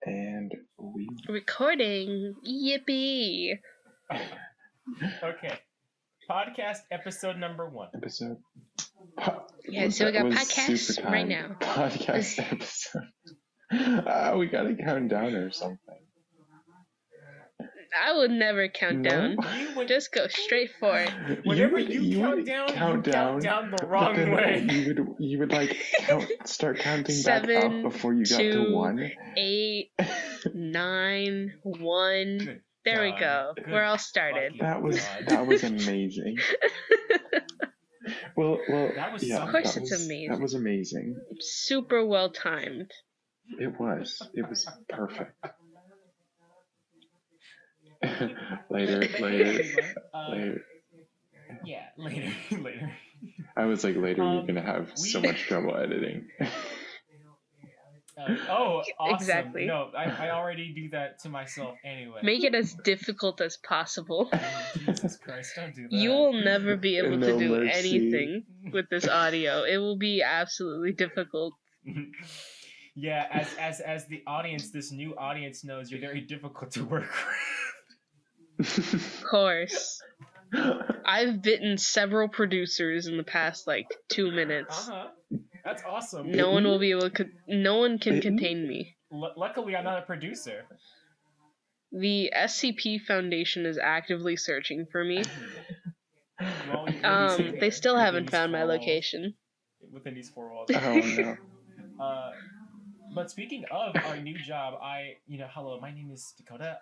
And we... Recording. Yippee. Okay. Podcast episode number 1. Yeah, so we got podcasts right now. Podcast episode. We gotta count down or something. I would never count down. You would just go straight for it. Whenever you count down the wrong way. You would like start counting 7, back up before you got to 1. 8, 9, 1. There we go. We're all started. That was amazing. well, of course it's amazing. That was amazing. Super well timed. It was perfect. Later. Yeah, later. I was like, later you're gonna have so much trouble editing. Awesome. Exactly. No, I already do that to myself anyway. Make it as difficult as possible. Jesus Christ, don't do that. You will never be able to do anything with this audio. It will be absolutely difficult. Yeah, as the audience, this new audience knows, you're very difficult to work with. Of course. I've bitten several producers in the past 2 minutes. That's awesome. No one can contain me. Luckily, I'm not a producer. The SCP Foundation is actively searching for me. They still haven't found my location. Within these 4 walls. Oh no. But speaking of our new job, hello, my name is Dakota.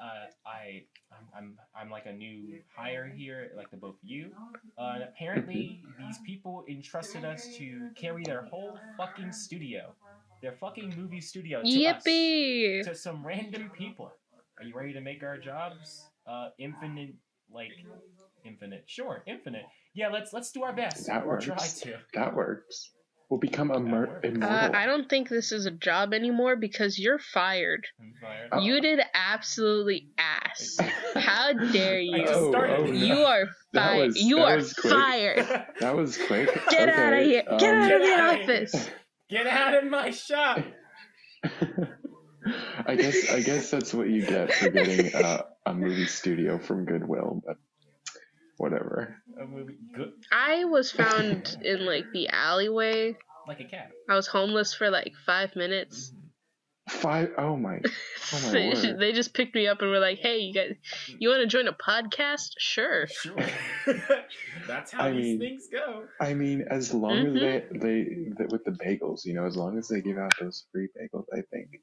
I'm like a new hire here, like the both of you. And apparently, these people entrusted us to carry their whole fucking studio, their fucking movie studio, to Yippee! us, to some random people. Are you ready to make our jobs infinite? Sure, infinite. Yeah, let's do our best. That works. Try to. That works. We'll become immortal. I don't think this is a job anymore because you're fired. I'm fired. Oh. You did absolutely ass. How dare you? No. You are fired. You are fired. That was quick. Get out of here. Get out of the office. Get out of my shop. I guess that's what you get for getting a movie studio from Goodwill, but whatever. A movie good. I was found in the alleyway. Like a cat. I was homeless for 5 minutes. 5? Oh my word. They just picked me up and were like, "Hey, you want to join a podcast? Sure." That's how these things go. I mean, as long as they with the bagels, as long as they give out those free bagels, I think.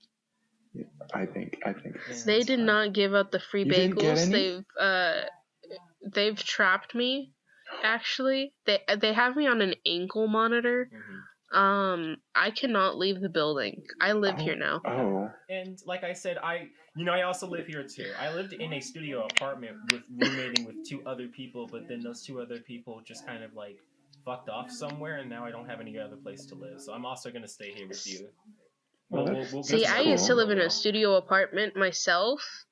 They did not give out the free bagels. Didn't get any? They've trapped me. Actually, they have me on an ankle monitor. I cannot leave the building. I live here now. Oh. And like I said, I also live here too. I lived in a studio apartment with roommating with 2 other people, but then those 2 other people just kind of fucked off somewhere, and now I don't have any other place to live. So I'm also gonna stay here with you. See, I used to live in a studio apartment myself.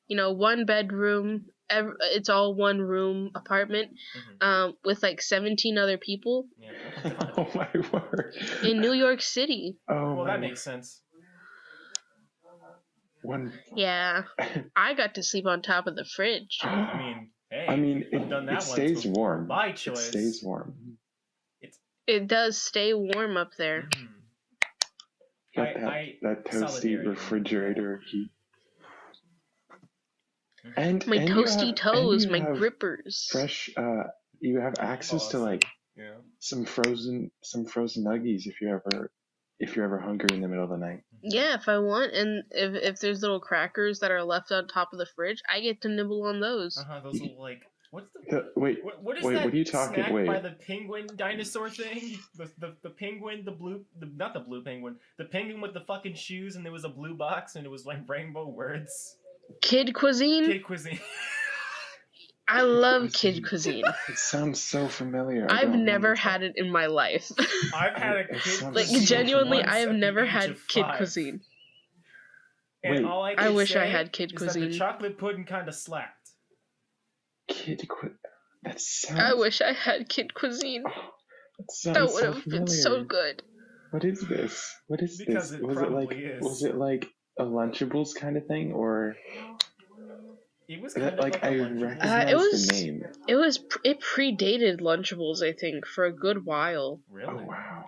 1 bedroom. It's all 1 room apartment, with 17 other people. Yeah. Oh my word! In New York City. Oh, well, that makes sense. Yeah, I got to sleep on top of the fridge. It stays warm. My choice. It stays warm. It does stay warm up there. That toasty refrigerator heat. And my toasty toes, my grippers. Fresh. You have access to some frozen nuggies if you're ever hungry in the middle of the night. Yeah, if I want, and if there's little crackers that are left on top of the fridge, I get to nibble on those. Those little what's wait? What is wait, that what are you talking? Snack wait. By the penguin dinosaur thing? The penguin, not the blue penguin, the penguin with the fucking shoes, and there was a blue box, and it was rainbow words. Kid cuisine? Kid cuisine. I love kid cuisine. It sounds so familiar. I've never had it in my life. I've had a kid cuisine. Genuinely, I have never had kid cuisine. And all I wish I had kid cuisine. That the chocolate pudding kind of slapped. Kid cuisine. That sounds... I wish I had kid cuisine. That would have been so good. What is this? Because it probably is. Was it a Lunchables kind of thing, or it was kind of like I recognize the name. It predated Lunchables, I think, for a good while. Really? Oh wow!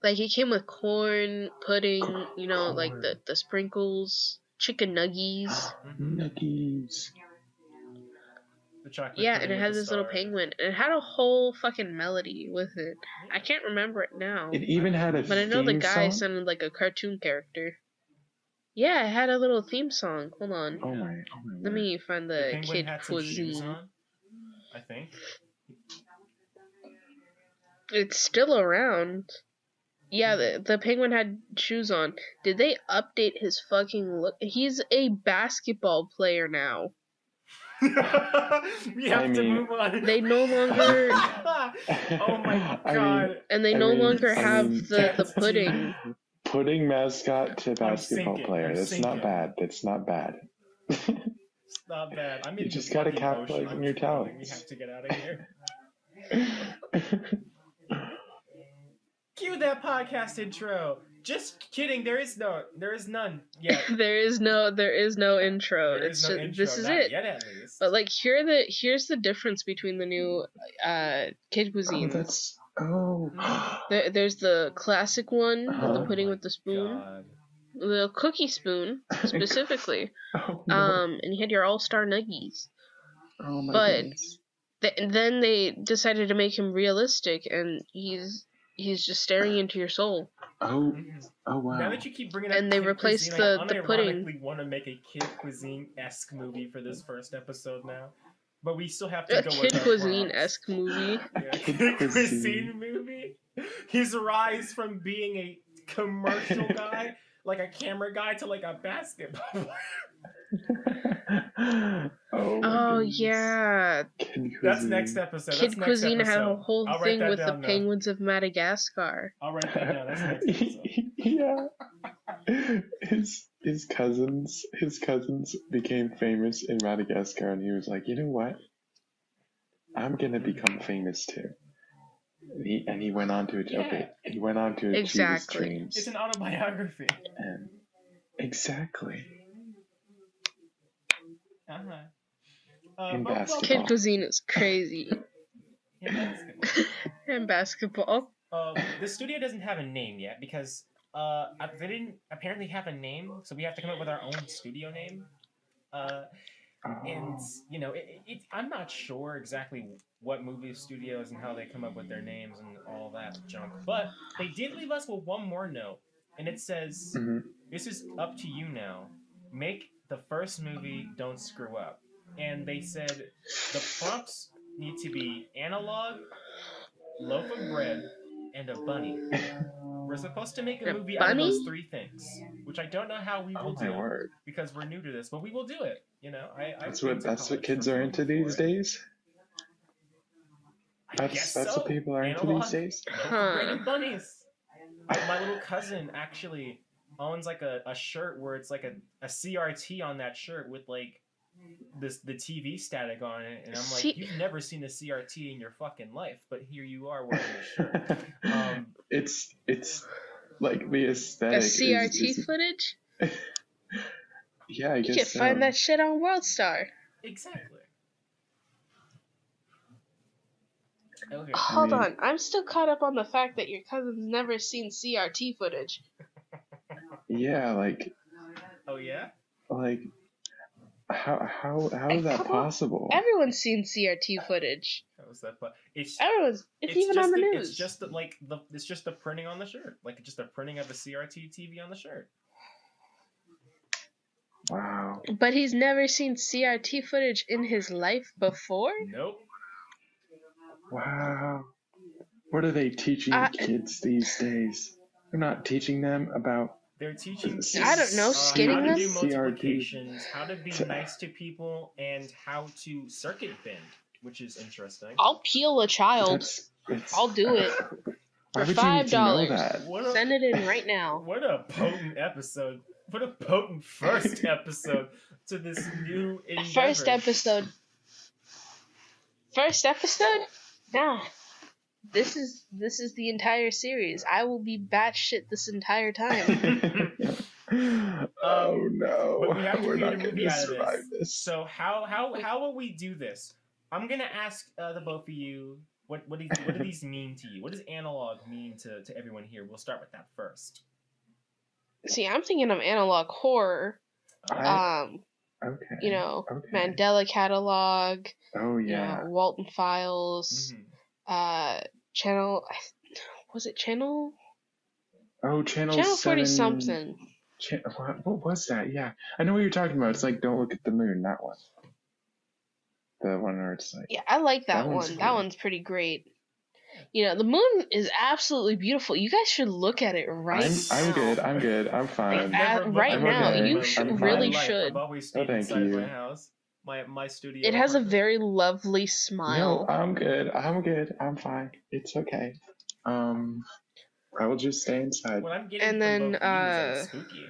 Like it came with corn, pudding, like the sprinkles, chicken nuggies. Nuggies. The chocolate. Yeah, and it had this little penguin. And it had a whole fucking melody with it. I can't remember it now. It even had a but I know the guy song? sounded like a cartoon character. Yeah, it had a little theme song. Hold on. Oh my Let me find the Kid had Cuisine. Some shoes on, I think. It's still around. Yeah, the penguin had shoes on. Did they update his fucking look? He's a basketball player now. We have to move on. They no longer. Oh my god! And they no longer have the pudding. Pudding mascot to basketball player. That's not bad. That's not bad. It's not bad. You just gotta capitalize on your talents. We have to get out of here. Cue that podcast intro. Just kidding. There is none yet. there is no intro. This is not it. Yet, at least. But like here's the difference between the new Kid Cuisine. There's the classic one, the pudding with the spoon. God. The cookie spoon specifically. And you had your all-star nuggies. Oh my goodness. Then they decided to make him realistic, and he's just staring into your soul. Oh wow! Now that you keep bringing up and they Kid replaced Cuisine, the pudding. I want to make a Kid Cuisine-esque movie for this first episode now, but we still have to go with Kid Cuisine-esque movie. Yeah, Kid Cuisine movie. His rise from being a commercial guy, like a camera guy, to like a basketball player. Oh yeah. That's next episode. Kid Cuisine had a whole thing with the penguins of Madagascar. I'll write that down. That's next episode. Yeah. His cousins became famous in Madagascar, and he was like, you know what? I'm gonna become famous too. And he went on to achieve his dreams. It's an autobiography. And exactly. In basketball. Kid Cuisine is crazy. In basketball. The studio doesn't have a name yet because they didn't apparently have a name, so we have to come up with our own studio name. And I'm not sure exactly what movie studios and how they come up with their names and all that junk, but they did leave us with one more note, and it says, "This is up to you now. Make the first movie, don't screw up." And they said the prompts need to be analog, loaf of bread, and a bunny. We're supposed to make a movie out of those three things, which I don't know how we will do because we're new to this, but we will do it. That's what kids are into these days. That's what people are into these days. Bread and bunnies. My little cousin actually owns like a shirt where it's like a CRT on that shirt with like the TV static on it, and I'm like, you've never seen a CRT in your fucking life, but here you are wearing this shirt. It's like the aesthetic. A CRT footage? Yeah, I guess you can find that shit on WorldStar. Exactly. Okay. Hold on, I'm still caught up on the fact that your cousin's never seen CRT footage. Yeah, like. Oh yeah. Like, how is that possible? Everyone's seen CRT footage. How is that? It's even on the news. It's just it's just the printing on the shirt, like just the printing of a CRT TV on the shirt. Wow. But he's never seen CRT footage in his life before? Nope. Wow. What are they teaching kids these days? They're not teaching them about... They're teaching I don't know, skinning them? How to do multiplications, how to be nice to people, and how to circuit bend, which is interesting. I'll peel a child. I'll do it. For $5. Send it in right now. What a potent episode. What a potent first episode to this new endeavor. First episode? Nah. This is the entire series. I will be batshit this entire time. Oh no, but we have to we're create not a going movie to out of survive this. this. So how will we do this? I'm gonna ask the both of you what do these mean to you? What does analog mean to everyone here? We'll start with that first. See, I'm thinking of analog horror. Okay. You know, Okay. Mandela Catalog. Oh You yeah. know, Walton Files. Channel. Was it Channel? Oh, Channel 40 7... something. What was that? Yeah, I know what you're talking about. It's like Don't Look at the Moon. That one. The one where it's like... Yeah, I like that one's one. cool. That one's pretty great. You know, the moon is absolutely beautiful. You guys should look at it right now. I'm good. I'm fine. Right now, okay. you I'm really fine. should. I've always stayed thank inside you. my house. My studio. It has a apartment. very lovely smile. No, I'm good. I'm fine. It's okay. I will just stay inside. What I'm getting And from then, both of you is that it's spooky.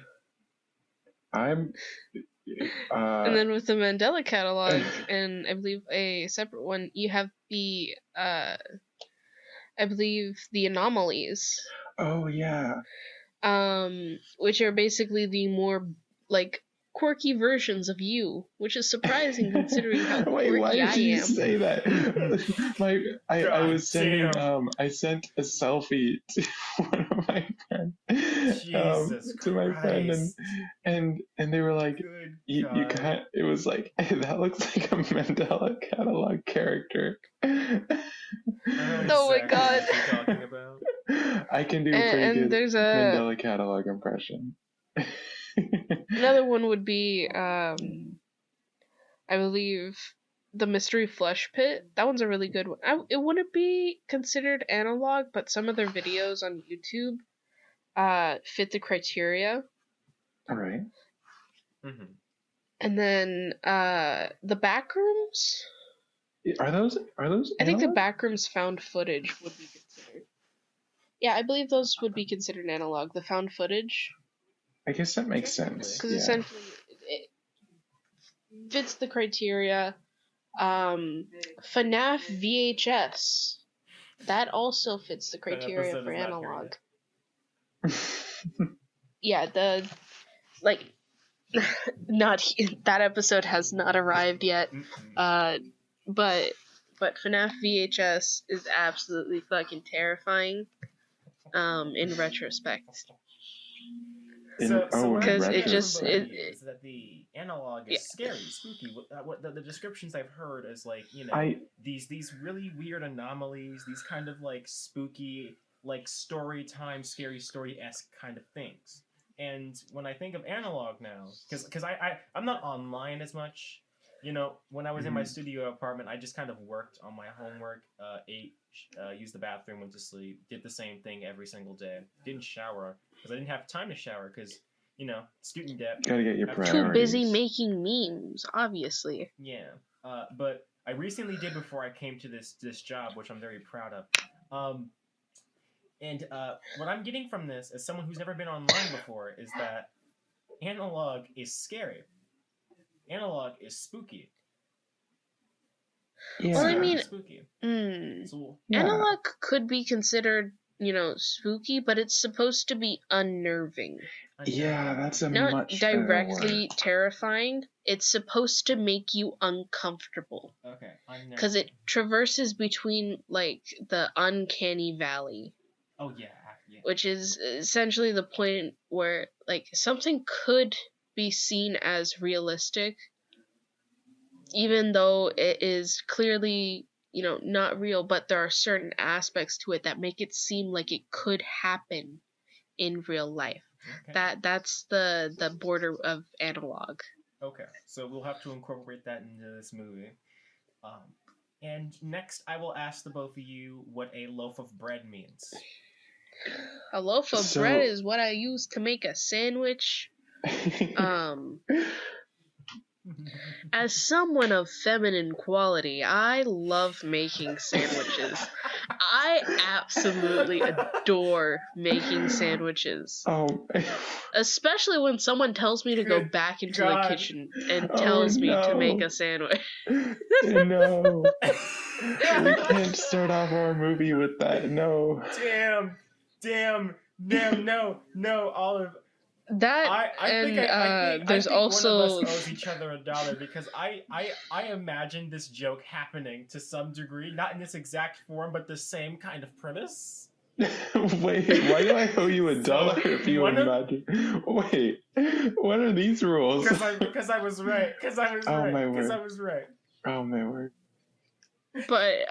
And then with the Mandela Catalog, and I believe a separate one, you have the, I believe, the anomalies. Oh, yeah. Which are basically the more, like, quirky versions of you, which is surprising considering how quirky Wait, why I did you am. say that? I was sending, damn. I sent a selfie to one of my friends, Jesus to my friend, Christ. and they were like, Good you God. can't, it was like, hey, that looks like a Mandela Catalog character. Oh my God. What you're talking about. I can do a pretty And good there's a Mandela Catalog impression. another one would be I believe the Mystery Flesh Pit. That one's a really good one. It wouldn't be considered analog, but some of their videos on YouTube fit the criteria. All right. Mm-hmm. And then the Backrooms. Are those? I think the analog? Backrooms found footage would be considered. Yeah, I believe those would be considered analog. The found footage. I guess that makes sense. Because Yeah. essentially it fits the criteria. FNAF VHS. That also fits the criteria episode for is not analog. here Yeah, that episode has not arrived yet. Mm-mm. But FNAF VHS is absolutely fucking terrifying. In retrospect. So what Because I'm it getting just- from both of it- you is that the analog is scary, spooky. What the descriptions I've heard is like, you know, I these really weird anomalies, these kind of like spooky, like story time, scary story-esque kind of things. And when I think of analog now, because I'm not online as much, you know, when I was in my studio apartment, I just kind of worked on my homework, ate, used the bathroom, went to sleep, did the same thing every single day. Didn't shower because I didn't have time to shower because, you know, student debt. gotta get your Too priorities. Too busy making memes, obviously. Yeah, but I recently did before I came to this job, which I'm very proud of. And what I'm getting from this, as someone who's never been online before, is that analog is scary. Analog is spooky. Yeah. Well, I mean, spooky. So, Yeah. Analog could be considered, you know, spooky, but it's supposed to be unnerving. Yeah, that's a Not much better directly word. terrifying. It's supposed to make you uncomfortable. Okay. Because it traverses between, like, the uncanny valley. Oh yeah. Which is essentially the point where, like, something could be seen as realistic, even though it is clearly, you know, not real, but there are certain aspects to it that make it seem like it could happen in real life. Okay. That's the border of analog. Okay. So we'll have to incorporate that into this movie. And next, I will ask the both of you what a loaf of bread means. A loaf of bread is what I use to make a sandwich. As someone of feminine quality, I love making sandwiches. I absolutely adore making sandwiches. Oh. Especially when someone tells me to go back into the kitchen and tells me to make a sandwich. No. We can't start off our movie with that. No. Damn, no, Olive. That I think there's also one of us owes each other $1 because I imagine this joke happening to some degree, not in this exact form, but the same kind of premise. Wait, why do I owe you $1 if you imagine? Wait, what are these rules? Because I was right. Because I was right. Because I was right. Oh my word. But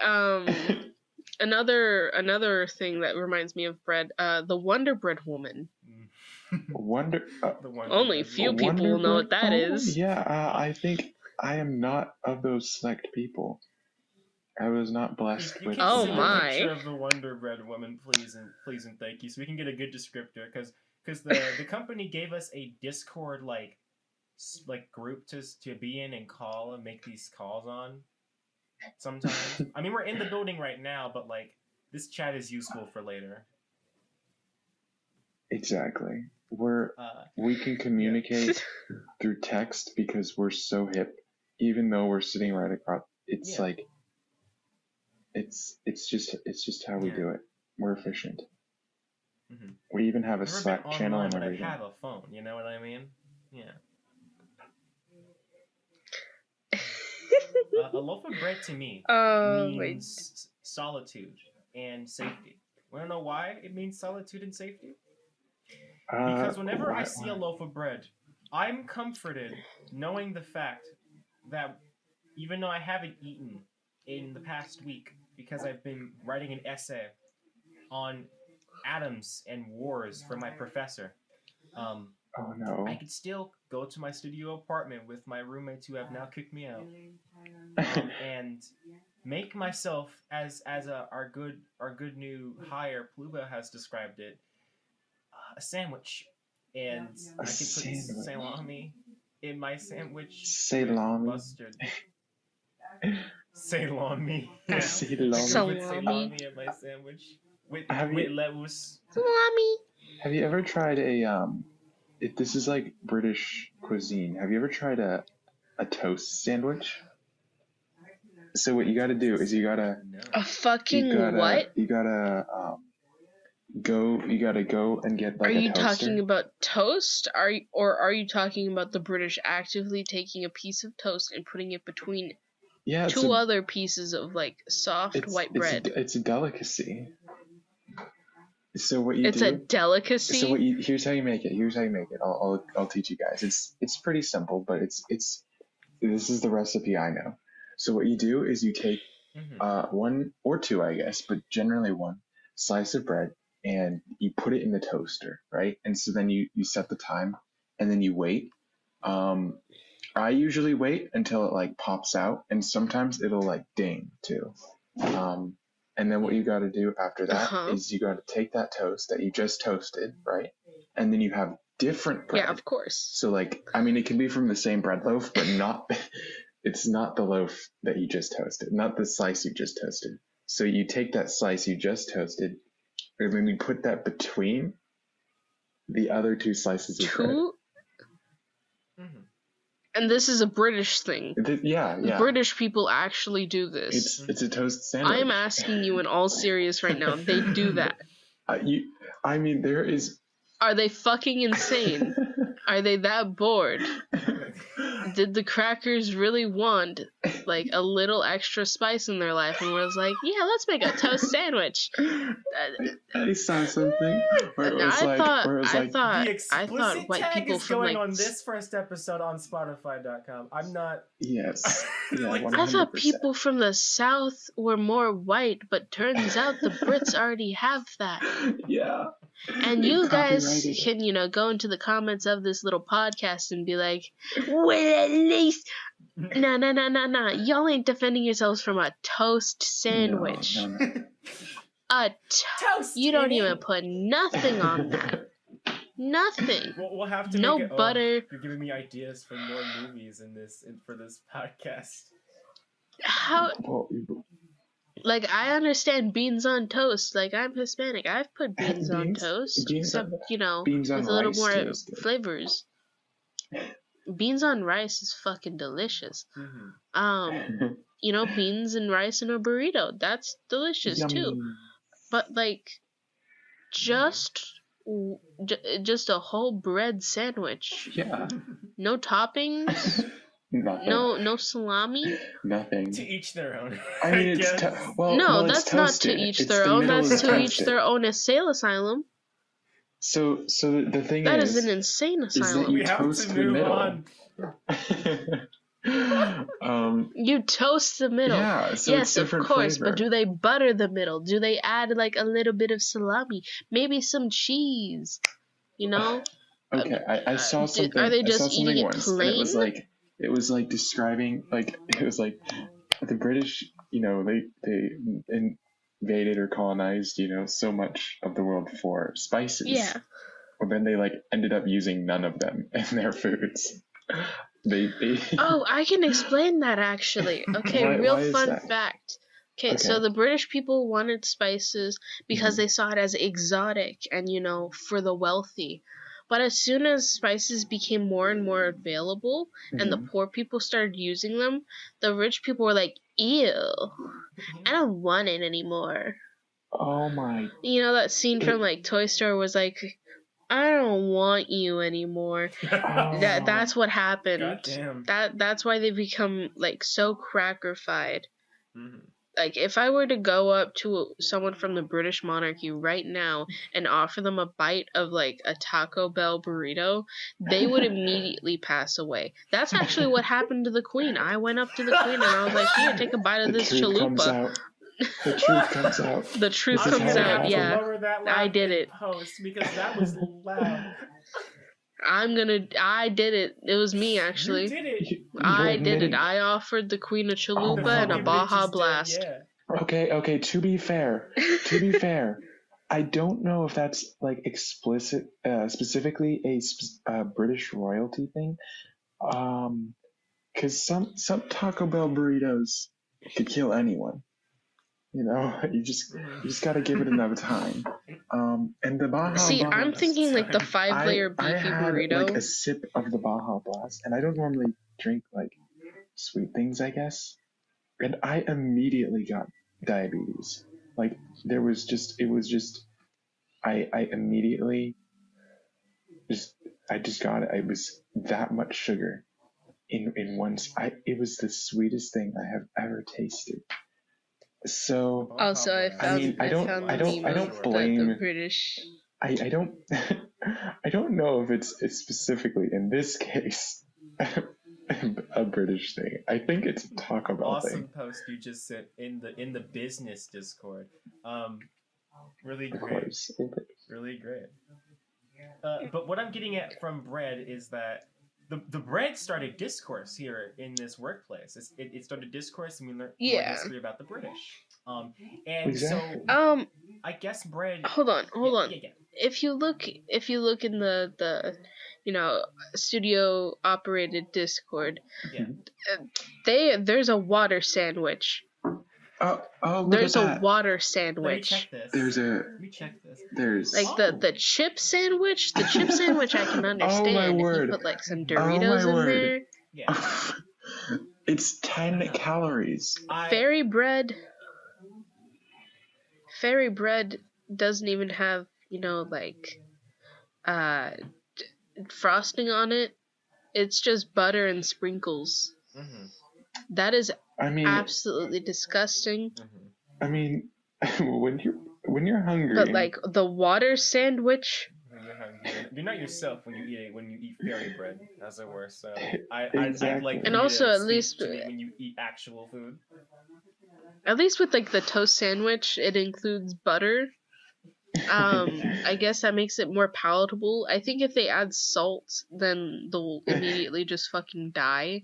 another thing that reminds me of bread, the Wonder Bread woman. Only few people know what that is. Yeah, I think I am not of those select people. I was not blessed with. Oh send my! A picture of the Wonder Bread woman, please and thank you, so we can get a good descriptor. Because the company gave us a Discord like group to be in and call and make these calls on. Sometimes, I mean, we're in the building right now, but like this chat is useful for later. Exactly. We can communicate through text because we're so hip, even though we're sitting right across. It's like. It's just how we do it. We're efficient. Mm-hmm. We even have a Slack channel and everything. I have a phone. You know what I mean? Yeah. A loaf of bread to me means solitude and safety. Want to know why it means solitude and safety? Because whenever I see a loaf of bread, I'm comforted knowing the fact that even though I haven't eaten in the past week, because I've been writing an essay on atoms and wars for my professor. Oh no! I could still go to my studio apartment with my roommates who have now kicked me out, and make myself as our good new hire Pluba has described it, a sandwich, and I could put salami in my sandwich. Salami. Mustard. Salami. Yeah. Salami in my sandwich with lettuce. Salami. Have you ever tried this is like British cuisine. Have you ever tried a toast sandwich? So what you got to do is you gotta what? You gotta go and get like. Are you a toaster. Talking about toast? Are you talking about the British actively taking a piece of toast and putting it between? Yeah, two other pieces of like soft white bread. It's a delicacy. So what you do? It's a delicacy. So here's how you make it. I'll teach you guys. It's pretty simple, but this is the recipe I know. So what you do is you take one or two, I guess, but generally one slice of bread and you put it in the toaster, right? And so then you set the time and then you wait. I usually wait until it like pops out, and sometimes it'll like ding too. And then what you got to do after that is you got to take that toast that you just toasted, right? And then you have different bread. Yeah, of course. So like, I mean, it can be from the same bread loaf, but it's not the loaf that you just toasted, not the slice you just toasted. So you take that slice you just toasted, and then you put that between the other two slices of bread. Mm-hmm. And this is a British thing. Yeah. British people actually do this. It's a toast sandwich. I am asking you in all serious right now. They do that. I mean, there is. Are they fucking insane? Are they that bored? Did the crackers really want like a little extra spice in their life and was like, yeah, let's make a toast sandwich? I saw something where it was I thought white people from going like on this first episode on Spotify.com. I'm not. Yes. Yeah, I thought people from the South were more white, but turns out the Brits already have that. Yeah. And you guys can, go into the comments of this little podcast and be like, well, at least... No. Y'all ain't defending yourselves from a toast sandwich. No. A toast. You don't even put nothing on that. Nothing. We'll have to no make it, butter. You're giving me ideas for more movies for this podcast. How... Like, I understand beans on toast. Like, I'm Hispanic. I've put beans on toast. Except, with a little more flavors. Beans on rice is fucking delicious. Mm-hmm. Beans and rice in a burrito. That's delicious, too. But, like, just just a whole bread sandwich. Yeah. No toppings. Nothing. No salami. Nothing. To each their own. I mean, it's no, it's that's not to toasted. each It's their the own. middle That's is to each toasted. their own insane asylum. So the thing That is an insane is that asylum. you We have toast to the move middle. on. You toast the middle. Yeah, so yes, it's of different course, flavor. but do they butter the middle? Do they add like a little bit of salami? Maybe some cheese? You know? Okay, I saw something. Are they I saw just eating something it once, and it was like describing it was like the British. They invaded or colonized so much of the world for spices. Yeah. But then they ended up using none of them in their foods. They Oh, I can explain that actually. Okay, why is fun that? fact. Okay, so the British people wanted spices because they saw it as exotic and, for the wealthy. But as soon as spices became more and more available and the poor people started using them, the rich people were like, ew, I don't want it anymore. Oh my. You know that scene from Toy Story was like, I don't want you anymore. That's what happened. Goddamn. That's why they become so crackerfied. Mm-hmm. If I were to go up to someone from the British monarchy right now and offer them a bite of a Taco Bell burrito, they would immediately pass away. That's actually what happened to the Queen. I went up to the Queen and I was like, here, take a bite of this chalupa. The truth comes out. The truth comes out, yeah. I did it. Post because that was loud. I did it. It was me, actually. You did it. I did it. I offered the Queen a chalupa and a Baja Blast. Yeah. Okay, to be fair, I don't know if that's explicit, specifically a British royalty thing. Because some Taco Bell burritos could kill anyone. You just gotta give it enough time. And the Baja Blast. See, I'm thinking the 5-layer beefy burrito. I had a sip of the Baja Blast, and I don't normally drink sweet things, I guess. And I immediately got diabetes. I immediately just got it. It was that much sugar in once. It was the sweetest thing I have ever tasted. So also, I don't blame the British. I don't I don't know if it's specifically in this case a British thing. I think it's a Taco Bell thing. Awesome post you just sent in the business Discord. Really Of great. course. Really great. But what I'm getting at from Bread is that the Bread started discourse here in this workplace. It started discourse, and we learned more history about the British. And Exactly. so I guess Bread. Hold on. Yeah. If you look in the studio operated Discord, there's a water sandwich. Oh, there's a water sandwich. Let me check this. Let me check this. There's the chip sandwich. The chip sandwich I can understand. Oh my if word. you put some Doritos in there. Yeah. It's 10 calories. Fairy bread doesn't even have frosting on it. It's just butter and sprinkles. Mm-hmm. That is absolutely disgusting. Mm-hmm. I mean, when you're hungry. But the water sandwich. When you're hungry, you're not yourself when you eat fairy bread, as it were. So Exactly. I'd like. And also, at least when you eat actual food. At least with the toast sandwich, it includes butter. I guess that makes it more palatable. I think if they add salt, then they'll immediately just fucking die.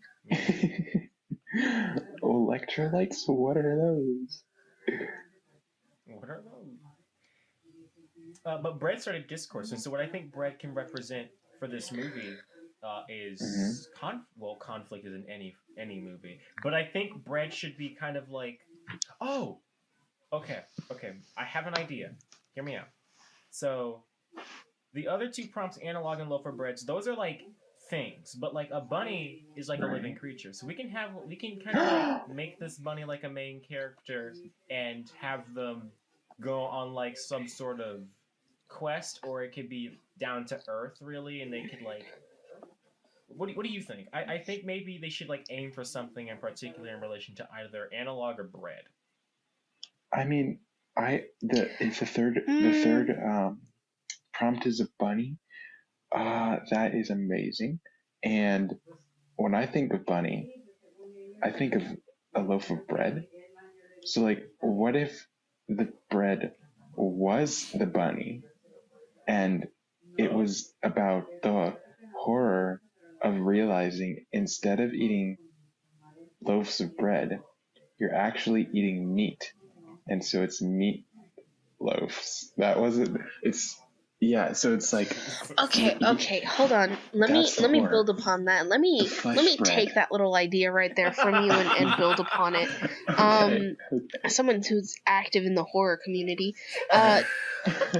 Electrolytes? What are those? What are those? But Bread started discourse, and so what I think Bread can represent for this movie is conflict is in any movie. But I think Bread should be kind of like, okay, I have an idea. Hear me out. So the other two prompts, analog and loaf of breads, those are things, but a bunny is a living creature. So we can kind of make this bunny a main character and have them go on some sort of quest, or it could be down to earth, really, and they could like. What do you think? I think maybe they should like aim for something in particular in relation to either analog or bread. I mean, if the third prompt is a bunny, that is amazing. And when I think of bunny, I think of a loaf of bread. So like, what if the bread was the bunny, and it was about the horror of realizing instead of eating loaves of bread, you're actually eating meat, and so it's meat loaves. That wasn't. Yeah. So it's like. Okay. Hold on. Let me build upon that. Let me take that little idea right there from you and build upon it. Okay. Someone who's active in the horror community.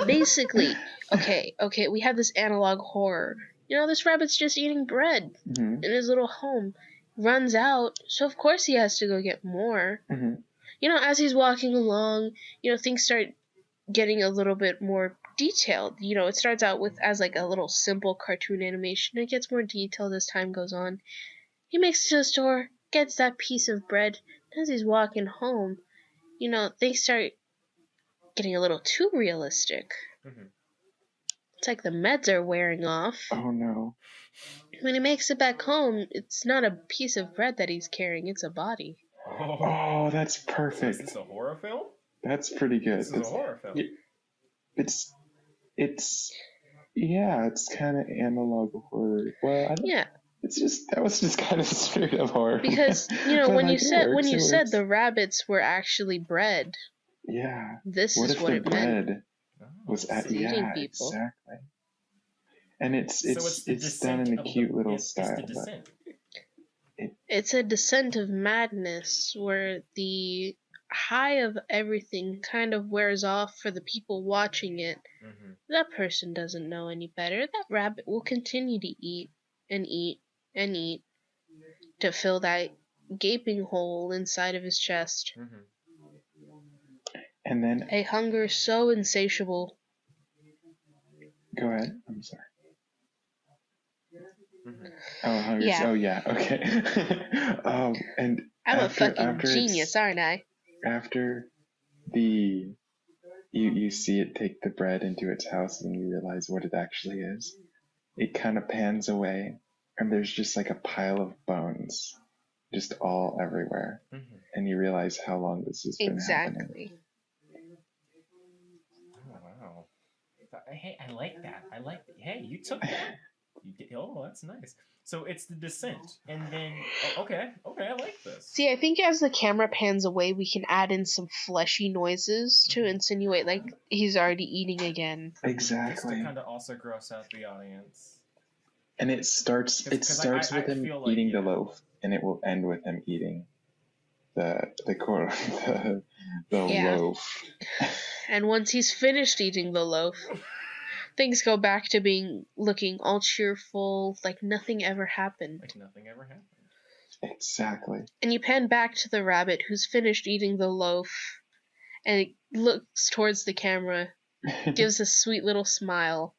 Basically, okay. We have this analog horror. This rabbit's just eating bread in his little home. Runs out, so of course he has to go get more. As he's walking along, things start getting a little bit more detailed. It starts out as like a little simple cartoon animation. It gets more detailed as time goes on. He makes it to the store, gets that piece of bread. As he's walking home, things start getting a little too realistic. It's like the meds are wearing off. Oh no. When he makes it back home, it's not a piece of bread that he's carrying, it's a body. Oh, that's perfect. Is this a horror film? That's pretty good. This is a horror film. It's kind of analog horror. Well, that was just kind of straight up horror. Because when you said the rabbits were actually bread. Yeah. This what is if what the it bread meant. was eating people. Exactly. And it's done in a cute little style. It's a descent of madness where the high of everything kind of wears off for the people watching it. That person doesn't know any better. That rabbit will continue to eat and eat and eat to fill that gaping hole inside of his chest. And then a hunger so insatiable. Go ahead. I'm sorry. Oh, hunger. Yeah. Oh, yeah. Okay. And I'm a fucking genius, aren't I? After you see it take the bread into its house and you realize what it actually is, it kind of pans away and there's just like a pile of bones just all everywhere. And you realize how long this has been happening. Oh, wow. Hey, I like that. Hey, you took that. That's nice. So it's the descent, and then okay, I like this. See, I think as the camera pans away, we can add in some fleshy noises to insinuate like he's already eating again. Exactly. Just to kind of also gross out the audience. And it starts with him eating the loaf, and it will end with him eating the loaf. And once he's finished eating the loaf, things go back to looking all cheerful, like nothing ever happened. Exactly. And you pan back to the rabbit who's finished eating the loaf, and it looks towards the camera, gives a sweet little smile,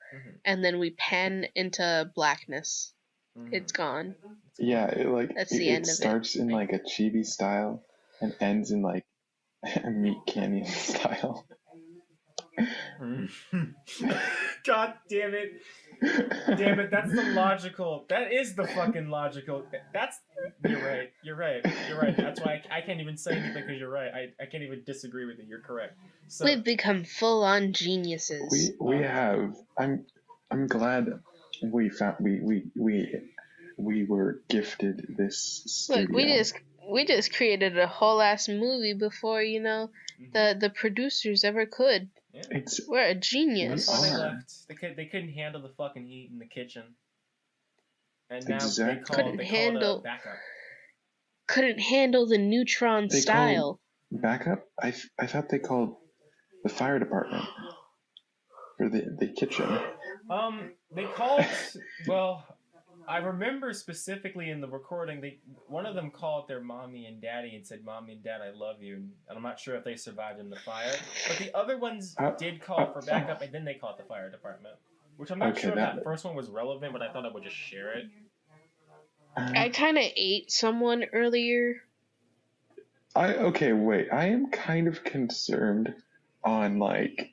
and then we pan into blackness. It's gone. Yeah, that's the end of it. It starts in like a chibi style and ends in like a meat canyon style. God damn it. That's the logical. That is the fucking logical. You're right. That's why I can't even say anything because you're right. I can't even disagree with you. You're correct. So, we've become full-on geniuses. We have. I'm glad we found we were gifted this studio. Look, we just created a whole ass movie before the producers ever could. Yeah. We're a genius. That's why they left. They couldn't handle the fucking heat in the kitchen. And now they called a backup. Couldn't handle the neutron style. Backup? I thought they called the fire department for the kitchen. They called, well, I remember specifically in the recording, one of them called their mommy and daddy and said, "Mommy and Dad, I love you." And I'm not sure if they survived in the fire, but the other ones did call for backup, and then they called the fire department. Which I'm not sure if that first one was relevant, but I thought I would just share it. I kind of ate someone earlier. Okay, wait. I am kind of concerned on like,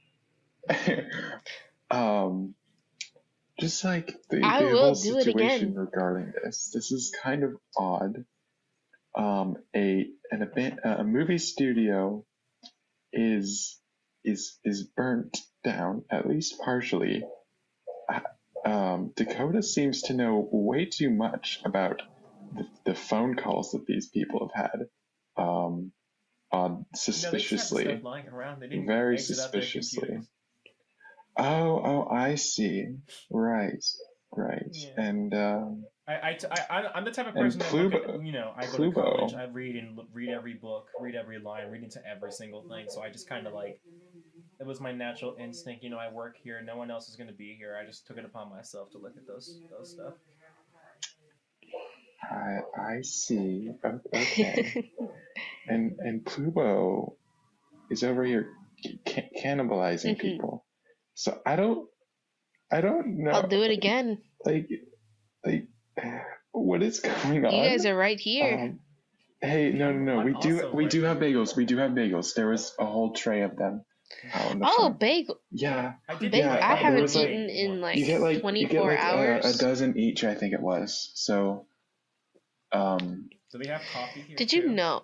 just like the whole situation regarding this. This is kind of odd. A movie studio is burnt down, at least partially. Dakota seems to know way too much about the phone calls that these people have had, suspiciously, very suspiciously. Oh, I see. Right. Yeah. And I'm the type of person that look at, I go to college, I read every book, read every line, read into every single thing. So I just kind of like, it was my natural instinct. I work here. No one else is going to be here. I just took it upon myself to look at those stuff. I see. Okay. and Plubo is over here cannibalizing people. So I don't know. I'll do it again. Like, what is going on? You guys are right here. Hey, no. We do have bagels. We do have bagels. There was a whole tray of them. Bagel. Yeah. I haven't eaten in like 24 hours. A dozen each, I think it was. So, do they have coffee here? Did you know?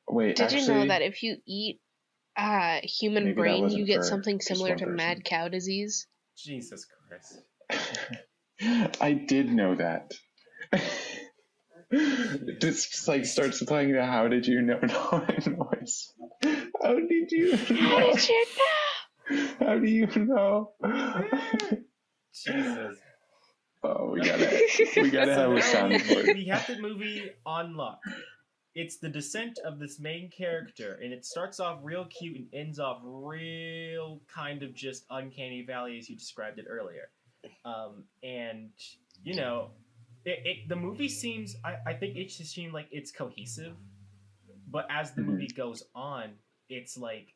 Wait, Did you know that if you eat human brain, you get something similar to mad cow disease? Jesus Christ. I did know that. Just like starts playing the "How did you know" noise. How did you know? How did you know? How do you know? Jesus. Oh, we gotta have a soundboard. We have the movie on lock. It's the descent of this main character, and it starts off real cute and ends off real kind of just uncanny valley as you described it earlier. And the movie seems, I think it just seems like it's cohesive, but as the movie goes on, it's like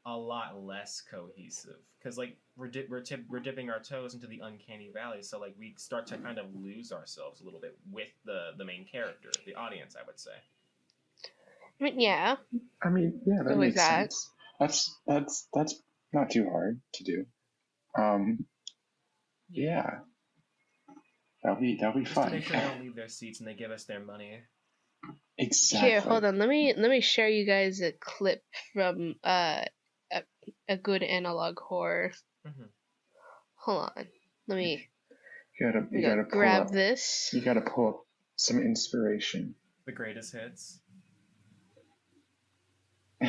a lot less cohesive because like we're dipping our toes into the uncanny valley, so like we start to kind of lose ourselves a little bit with the main character, the audience, I would say. Yeah. I mean, yeah, that makes sense. That's not too hard to do. Yeah. That'll be fun. Just to make sure they don't leave their seats and they give us their money. Exactly. Here, hold on. Let me share you guys a clip from a good analog horror. Mm-hmm. Hold on. Let me. You gotta grab this. You gotta pull up some inspiration. The greatest hits. You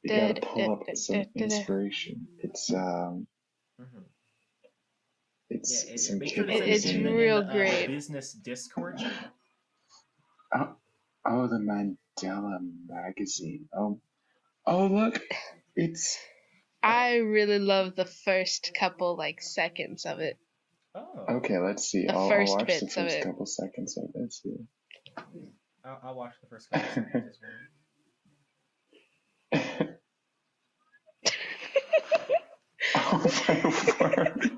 gotta pull up some inspiration. It's It's some kid. It's real great. Business Discord. Oh, the Mandela magazine. Oh, look, it's. I really love the first couple seconds of it. Oh. Okay, let's see. I'll watch the first couple seconds of it. Let's see. I'll watch the first couple seconds as well. Oh my word.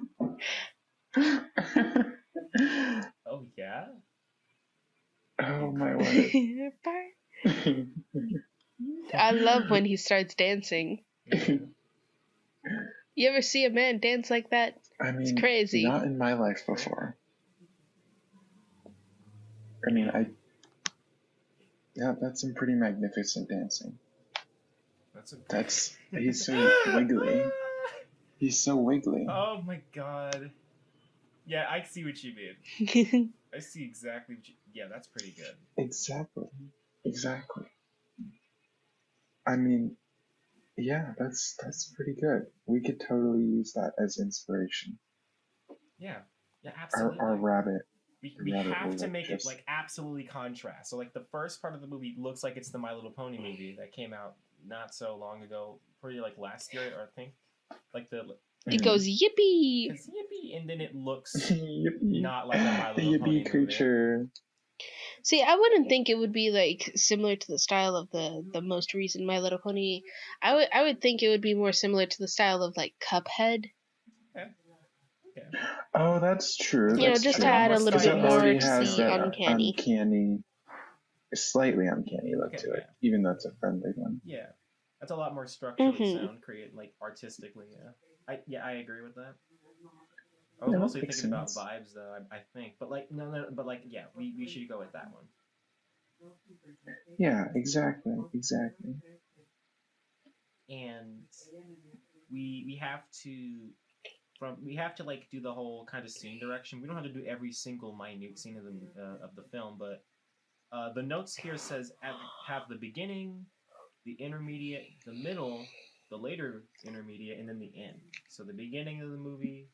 Oh yeah. Oh my word. I love when he starts dancing. You ever see a man dance like that? I mean, it's crazy. Not in my life before. I mean, that's some pretty magnificent dancing. He's so wiggly. He's so wiggly. Oh my god. Yeah, I see what you mean. I see exactly what you... Yeah, that's pretty good. Exactly. I mean, yeah, that's pretty good. We could totally use that as inspiration. Yeah, absolutely. Our rabbit. We have to make it absolutely contrast. So the first part of the movie looks like it's the My Little Pony movie that came out not so long ago, pretty last year, or I think It goes yippee. It's yippee, and then it looks Yippee. not like a My Little The Pony yippee creature. See, I wouldn't think it would be like similar to the style of the most recent My Little Pony. I would think it would be more similar to the style of like Cuphead. Okay. Oh, that's true. You know, That's just true. to add a little Because bit it more already to has the that uncanny. slightly uncanny look Okay, to it, yeah. even though it's a friendly one. Yeah, that's a lot more structurally Mhm. sound, create like artistically. Yeah, I agree with that. I Yeah, was that mostly makes thinking about sense. vibes though. I think, but like no, but like yeah, we should go with that one. Yeah, exactly. And we have to like do the whole kind of scene direction. We don't have to do every single minute scene of the film, but the notes here says have the beginning, the intermediate, the middle, the later intermediate, and then the end. So the beginning of the movie,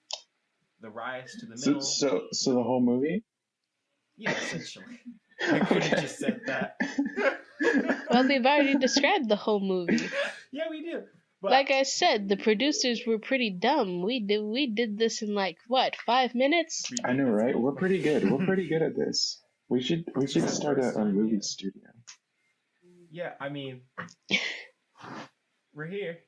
the rise to the middle. So the whole movie? Yeah, essentially. I could have just said that. Well, we've already described the whole movie. Yeah, we do. But Like I said, the producers were pretty dumb. We did this in like what, 5 minutes? I know, right? We're pretty good. We're pretty good at this. We should start a movie studio. Yeah, I mean, we're here.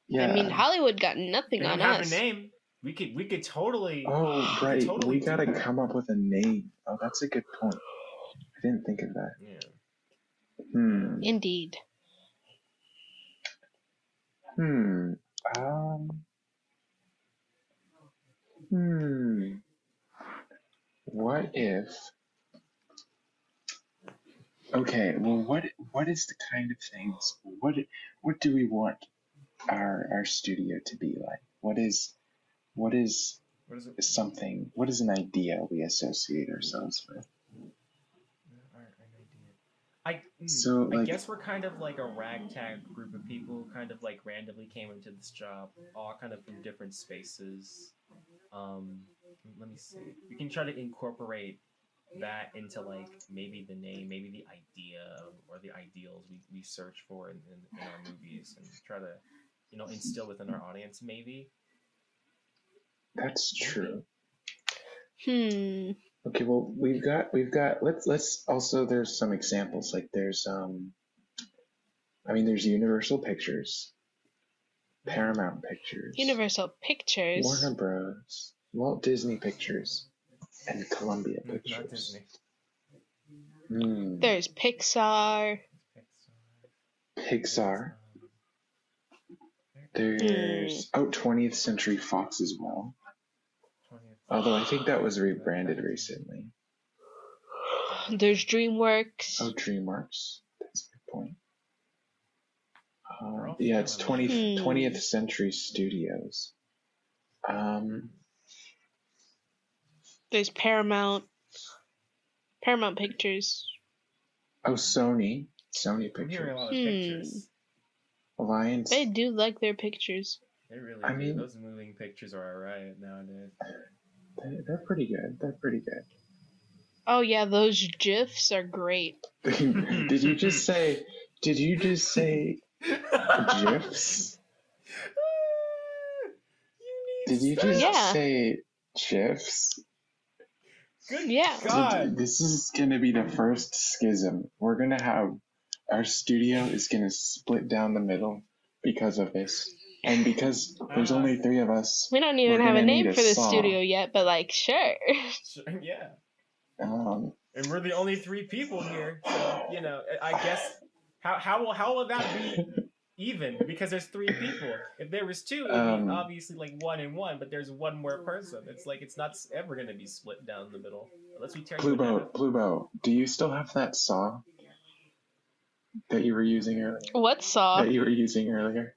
Yeah. I mean, Hollywood got nothing We on don't have us. a name. We could totally. Oh, right. totally We do gotta that. come up with a name. Oh, that's a good point. I didn't think of that. Yeah. Indeed. What if? Okay. Well, what is the kind of things? What do we want our studio to be like? What is What is it? something? What is an idea we associate ourselves with? I guess we're kind of like a ragtag group of people, kind of like randomly came into this job, all kind of from different spaces. Let me see. We can try to incorporate that into like maybe the name, maybe the idea or the ideals we search for in our movies, and try to instill within our audience maybe. That's true. Okay, well, we've got let's also, there's some examples, like there's there's Universal Pictures, Paramount Pictures, Universal Pictures, Warner Bros, Walt Disney Pictures, and Columbia Pictures. Not Disney. There's Pixar. There's 20th Century Fox as well. Although I think that was rebranded recently. There's DreamWorks. Oh, DreamWorks. That's a good point. Yeah, it's 20th Century Studios. There's Paramount Pictures. Oh, Sony I'm hearing a Pictures. lot of pictures. Alliance. They do like their pictures. They really I do. mean, Those moving pictures are alright nowadays. They're pretty good. Oh yeah, those GIFs are great. Did you just say GIFs? Did you just say GIFs? Good Yeah. God. This is gonna be the first schism. We're gonna have our studio is gonna split down the middle because of this. And because there's only 3 of us, We don't even have a name for the saw. studio yet, but like, sure. Yeah. And we're the only 3 people here, so I guess how will that be even? Because there's 3 people. If there was 2, it would be obviously like 1 and 1, but there's 1 more person. It's like it's not ever gonna be split down the middle unless we tear you in half. Bluebo, do you still have that saw that you were using earlier? What saw? That you were using earlier?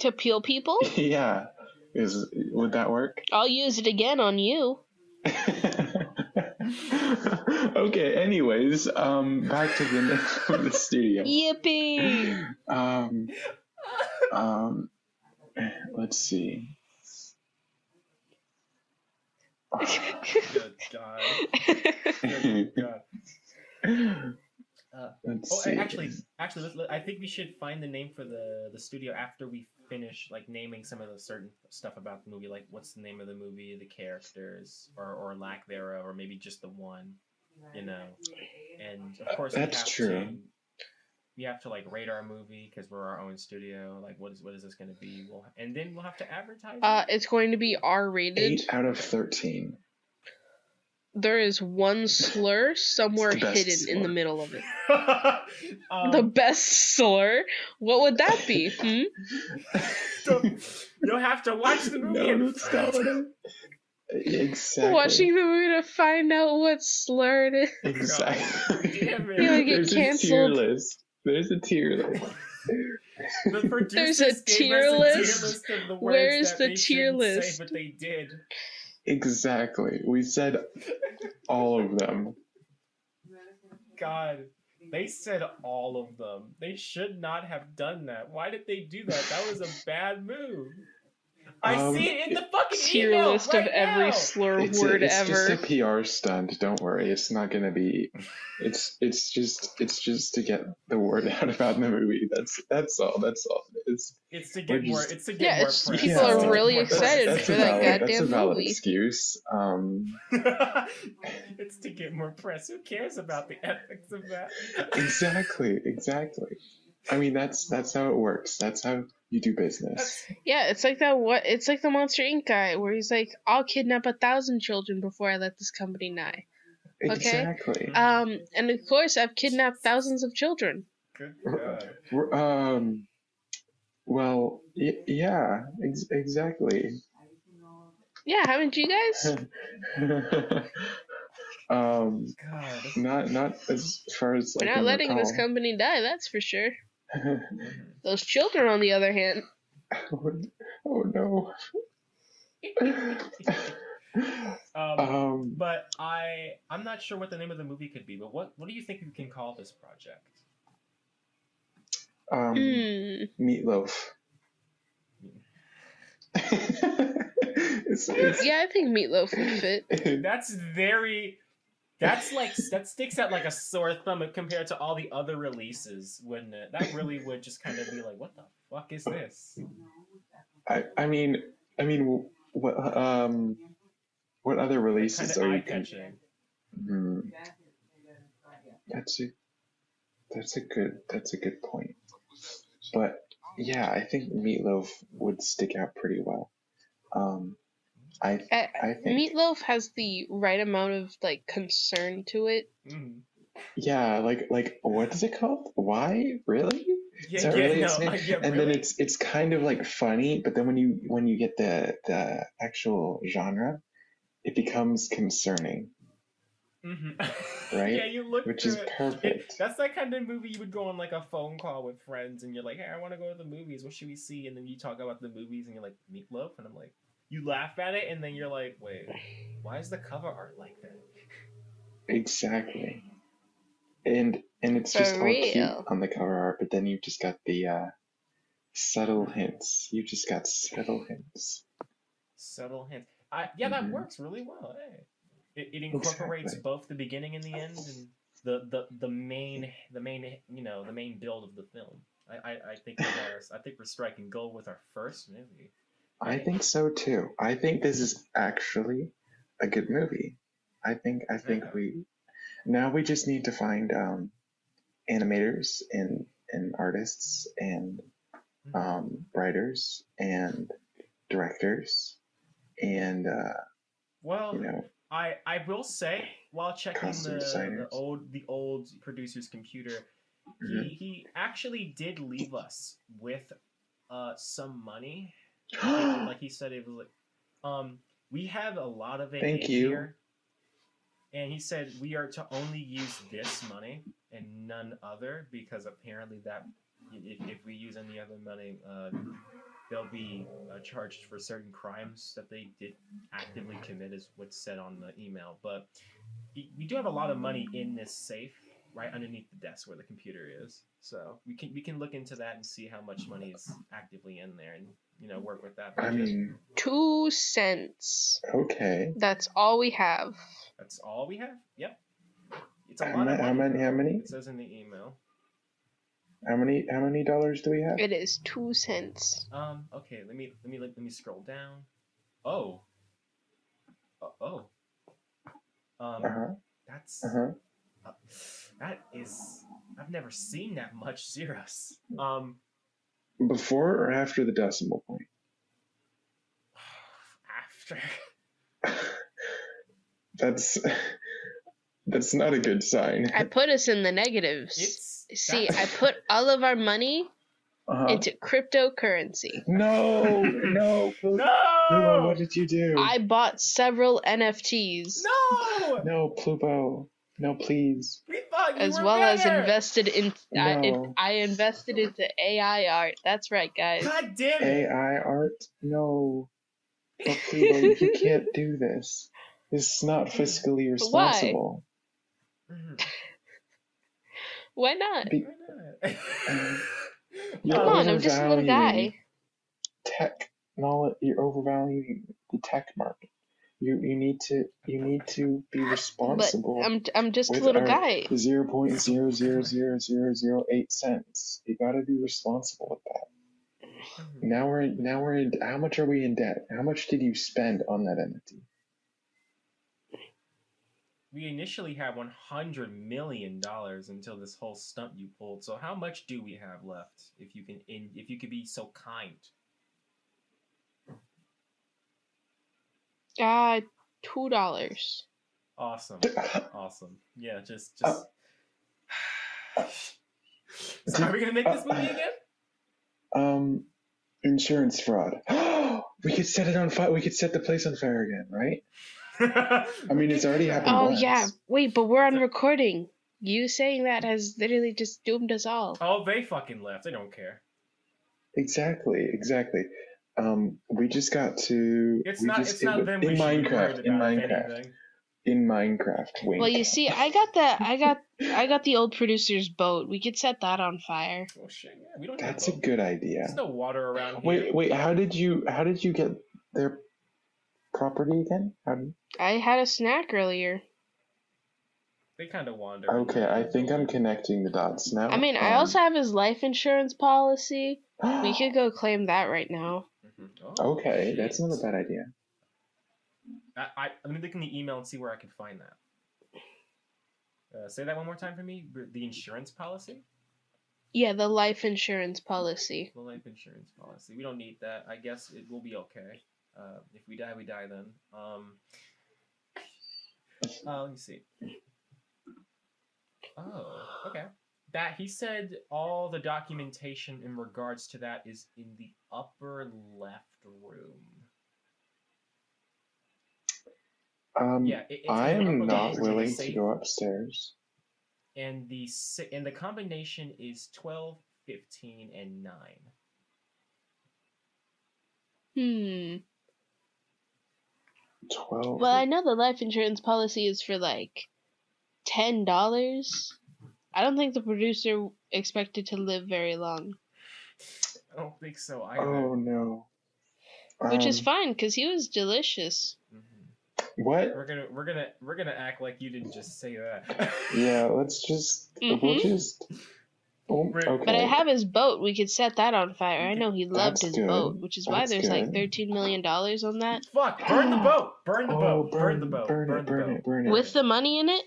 To peel people? Yeah. Would that work? I'll use it again on you. Okay, anyways, back to the name of the studio. Yippee! Let's see. Good God. Good God. Let's I think we should find the name for the studio after we finish like naming some of the certain stuff about the movie, like what's the name of the movie, the characters, or lack thereof, or maybe just the one, you know. And of course, we have to like rate our movie because we're our own studio. Like, what is this going to be? And then we'll have to advertise. It's going to be R-rated. 8 out of 13. There is one slur somewhere hidden in the middle of it. The best slur? What would that be? You'll have to watch the movie. No, stop it. Exactly. Watching the movie to find out what slur it is. Exactly. You're gonna get canceled. There's a tier list. There's a tier list. Where's the tier list? But they did. Exactly. We said all of them. God, they said all of them. They should not have done that. Why did they do that? That was a bad move. I see it in the fucking tier email list right of every now. slur It's word it's ever. just a PR stunt. Don't worry. It's not gonna be. It's just to get the word out about the movie. That's all. That's all it is. It's to get more. It's to get Yeah, more it's, press. people are really excited for that That's a goddamn valid movie. excuse. It's to get more press. Who cares about the ethics of that? Exactly. I mean, that's how it works. That's how you do business. Yeah, it's like that. It's like the Monster Inc. guy where he's like, "I'll kidnap 1,000 children before I let this company die." Okay. Exactly. And of course, I've kidnapped thousands of children. Good God. Well, yeah. Exactly. Yeah, haven't you guys? God. Not as far as We're I not can letting recall. this company die. That's for sure. Those children, on the other hand. Oh no. But I'm not sure what the name of the movie could be. But what do you think we can call this project? Meatloaf. Yeah, I think Meatloaf would fit. That sticks out like a sore thumb compared to all the other releases, wouldn't it? That really would just kind of be like, what the fuck is this? I mean, what other releases kind of are you eye-catching? That's a good point. But yeah, I think Meatloaf would stick out pretty well. I think Meatloaf has the right amount of like concern to it. Mm. Yeah, like what is it called? Why? Really? Yeah, Is that really its no, name? yeah, And really? then it's kind of like funny, but then when you get the actual genre, it becomes concerning. Mm-hmm. Right? Yeah, you look Which through is it. perfect. That's that kind of movie you would go on like a phone call with friends, and you're like, "Hey, I want to go to the movies. What should we see?" And then you talk about the movies, and you're like, "Meatloaf," and I'm like, you laugh at it, and then you're like, "Wait, why is the cover art like that?" Exactly. And it's For just all cute real. on the cover art, but then you've just got the subtle hints. You just got subtle hints. Subtle hints. That works really well. Hey. It incorporates both the beginning and the end, and the main build of the film. I think we're striking gold with our first movie. I think so too. I think this is actually a good movie. I think we just need to find animators and artists and writers and directors and I will say, while checking the old producer's computer, he actually did leave us with some money. Like he said, it was like we have a lot of it here, and he said we are to only use this money and none other, because apparently that if we use any other money, they'll be charged for certain crimes that they did actively commit, is what's said on the email. But we do have a lot of money in this safe right underneath the desk where the computer is, so we can look into that and see how much money is actively in there, and work with that budget. I mean, 2 cents. Okay. That's all we have. That's all we have? Yep. It's a lot of money. How many? It says in the email. How many dollars do we have? It is 2 cents. Okay. Let me scroll down. Oh. That's that is. I've never seen that much zeros. Before or after the decimal point? After. That's not a good sign. I put us in the negatives. See, I put all of our money into cryptocurrency. No. No! Plubo, what did you do? I bought several NFTs. No! No, Plubo. No, please. We thought you as were well as better. invested in. No. I invested into AI art. That's right, guys. God damn it! AI art? No. Oh, Plubo, you can't do this. This is not fiscally responsible. Why not? Why not? You're Come on, I'm just a little guy. Tech knowledge. You're overvaluing the tech market. You need to be responsible. But I'm just a with little our guy. 0.0000008 cents. You gotta be responsible with that. Now we're in. How much are we in debt? How much did you spend on that NFT? We initially had $100 million until this whole stunt you pulled. So how much do we have left? If you could be so kind. $2. Awesome. Yeah, just. So are we gonna make this movie again? Insurance fraud. We could set it on fire. We could set the place on fire again, right? I mean, it's already happened once. Yeah. Wait, but we're on recording. You saying that has literally just doomed us all. Oh, they fucking left. They don't care. Exactly. We just got to. It's not them. In Minecraft. Wink. Well, you see, I got the old producer's boat. We could set that on fire. Oh shit! Yeah, we don't. That's a good idea. There's no water around here. Wait. How did you get their property again? I had a snack earlier. They kind of wander. Okay, I think I'm connecting the dots now. I mean, I also have his life insurance policy. We could go claim that right now. Oh, okay, shit. that's not a bad idea. Let me look in the email and see where I can find that. Say that one more time for me. The insurance policy? Yeah, the life insurance policy. The life insurance policy. We don't need that. I guess it will be okay. If we die, we die then. Let me see. Oh, okay. That he said all the documentation in regards to that is in the upper left room. I am not willing to go upstairs. And the combination is 12, 15, and 9. 12. Well, I know the life insurance policy is for like $10. I don't think the producer expected to live very long. I don't think so either. Oh no. Which is fine because he was delicious. What? We're gonna act like you didn't just say that. Yeah, let's just. We'll just. Oh, okay. But I have his boat. We could set that on fire. I know he loved his boat, which is why there's like $13 million on that. Fuck! Burn the boat! Burn the boat! Burn the boat! Burn it. With the money in it?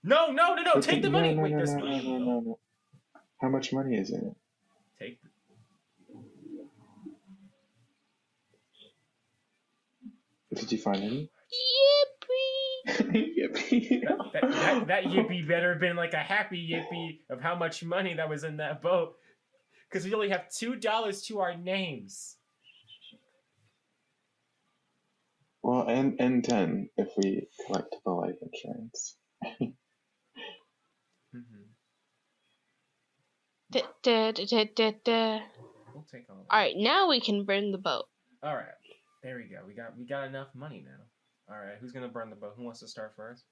No! Take the money. Wait, there's no. How much money is in it? Take. Did you find any? Yippee! Yippee! that yippee better have been like a happy yippee of how much money that was in that boat, because we only have $2 to our names. Well, and 10 if we collect the life insurance. We'll take all. All right, now we can burn the boat. All right, there we go. We got enough money now. All right, who's gonna burn the boat? Who wants to start first?